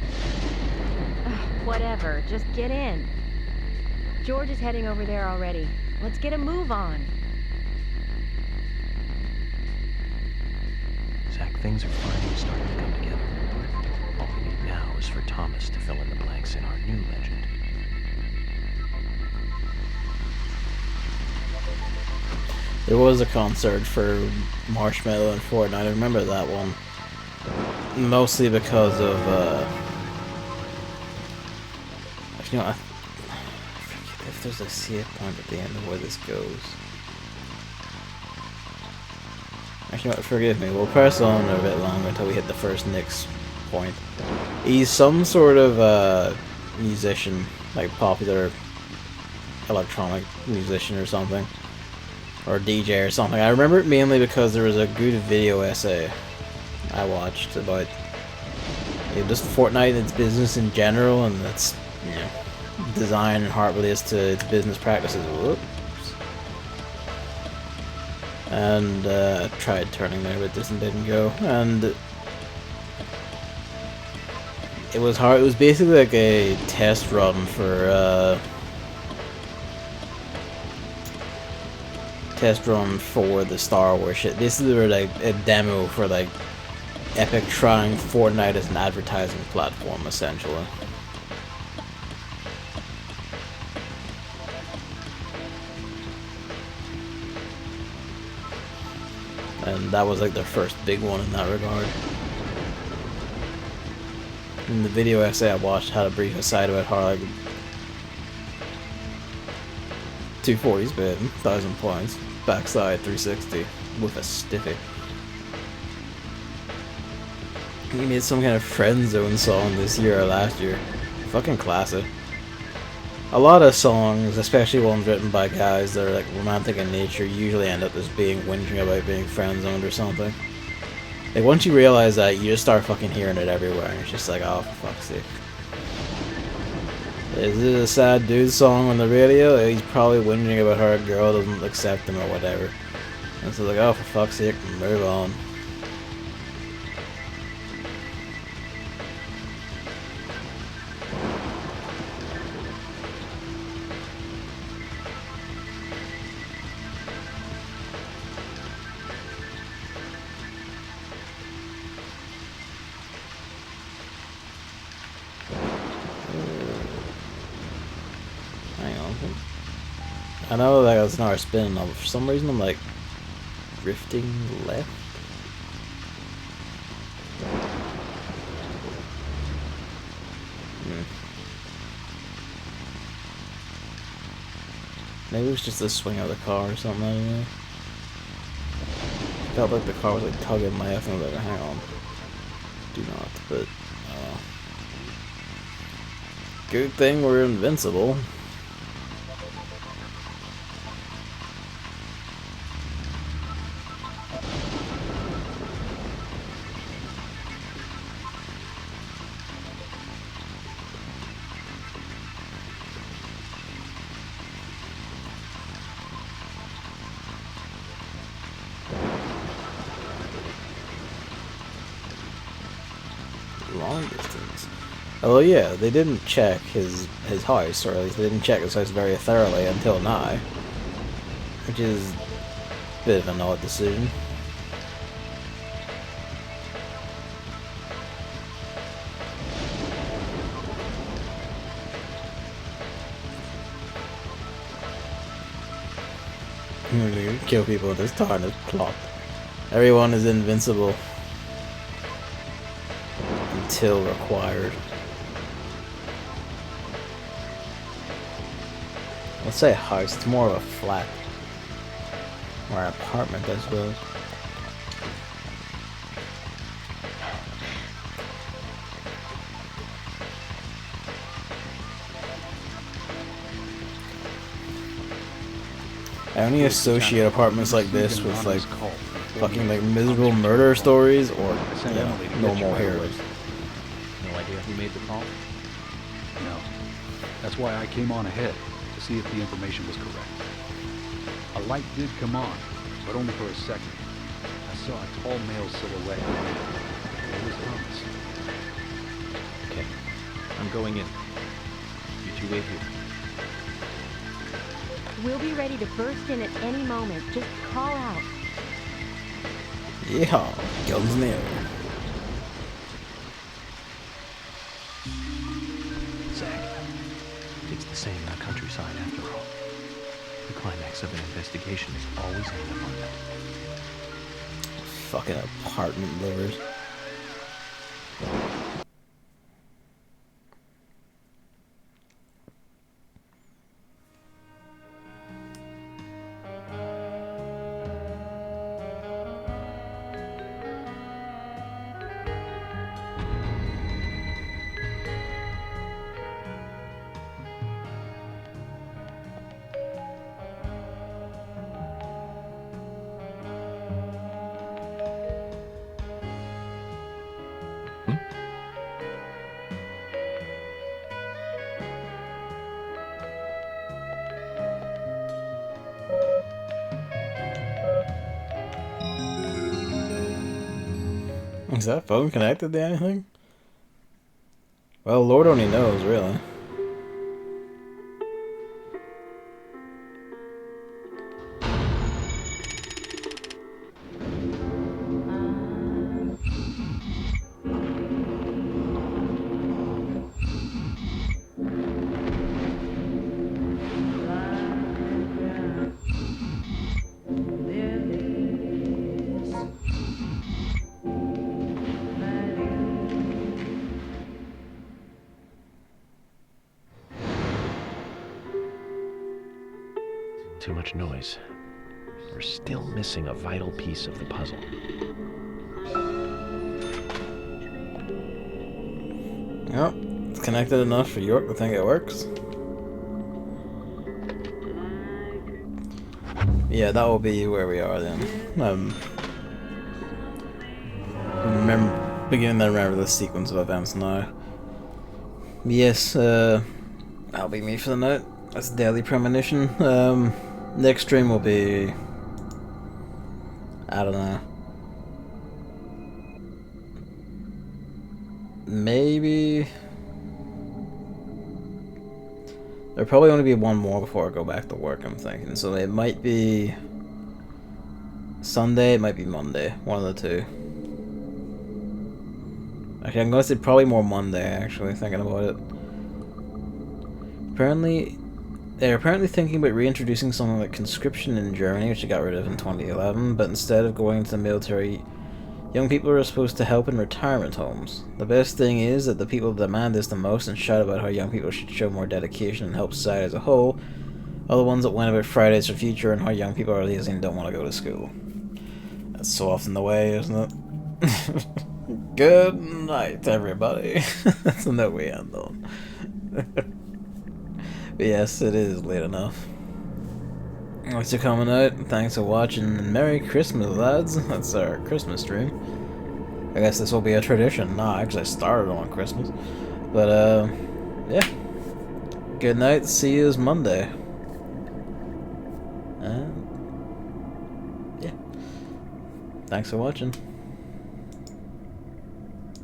Whatever, just get in. George is heading over there already. Let's get a move on. Zach, things are finally starting to come together. All we need now is for Thomas to fill in the blanks in our new legend. There was a concert for Marshmallow and Fortnite. I remember that one. Mostly because of, actually, no, I forget if there's a save point at the end of where this goes. Actually, no, forgive me. We'll press on a bit longer until we hit the first Nick's point. He's some sort of, musician, like popular electronic musician or something. Or DJ or something. I remember it mainly because there was a good video essay I watched about, you know, just Fortnite and its business in general, and its, you know, design and how it relates to its business practices. Whoops. And tried turning there, but this didn't go. And it was hard. It was basically like a test run for test run for the Star Wars shit. This is like a demo for like Epic trying Fortnite as an advertising platform, essentially. And that was like their first big one in that regard. In the video essay I watched had a brief aside about how like 240's been 1,000 points, backside 360 with a stiffy. He made some kind of friend zone song this year or last year. Fucking classic. A lot of songs, especially ones written by guys that are like romantic in nature, usually end up just being whinging about being friend zoned or something. Like once you realize that, you just start fucking hearing it everywhere, and it's just like, oh, for fuck's sake. Is it a sad dude song on the radio? He's probably whinging about how a girl doesn't accept him or whatever. And so like, oh, for fuck's sake, move on. I know that that's not our spin, but for some reason I'm like drifting left. Maybe it was just the swing of the car or something, I don't know. Felt like the car was like tugging my F and I was like, hang on. Do not, but good thing we're invincible. Long distance. Oh yeah, they didn't check his house, or at least they didn't check his house very thoroughly until now, which is a bit of an odd decision. Kill people in this town is plot. Everyone is invincible until required. Let's say a house, it's more of a flat. Or an apartment, I suppose. I only associate apartments like this with like fucking like miserable murder stories or normal heroes. No idea who made the call? No. That's why I came on ahead, to see if the information was correct. A light did come on, but only for a second. I saw a tall male silhouette. It was ominous. Okay, I'm going in. You two wait here. We'll be ready to burst in at any moment. Just call out. Yeah, guns in the air. Zach, it's the same in the countryside after all. The climax of an investigation is always in the apartment. Fucking apartment livers. Is that phone connected to anything? Well, Lord only knows, really. Too much noise. We're still missing a vital piece of the puzzle. Yep, it's connected enough for York to think it works. Yeah, that will be where we are then. Beginning to remember the sequence of events now. Yes, that'll be me for the night. That's Daily Premonition. Next stream will be... I don't know. Maybe... There'll probably only be one more before I go back to work, I'm thinking. So it might be... Sunday, it might be Monday. One of the two. Actually, I'm gonna say probably more Monday, actually, thinking about it. They're apparently thinking about reintroducing something like conscription in Germany, which they got rid of in 2011, but instead of going to the military, young people are supposed to help in retirement homes. The best thing is that the people that demand this the most and shout about how young people should show more dedication and help society as a whole are the ones that whine about Fridays for Future and how young people are lazy and don't want to go to school. That's so often the way, isn't it? Good night, everybody. That's a note we end on. But yes, it is late enough. Thanks for coming out, thanks for watching, and Merry Christmas, lads. That's our Christmas stream. I guess this will be a tradition. Nah, actually I started on Christmas. But, yeah. Good night, see you Monday. And, yeah. Thanks for watching.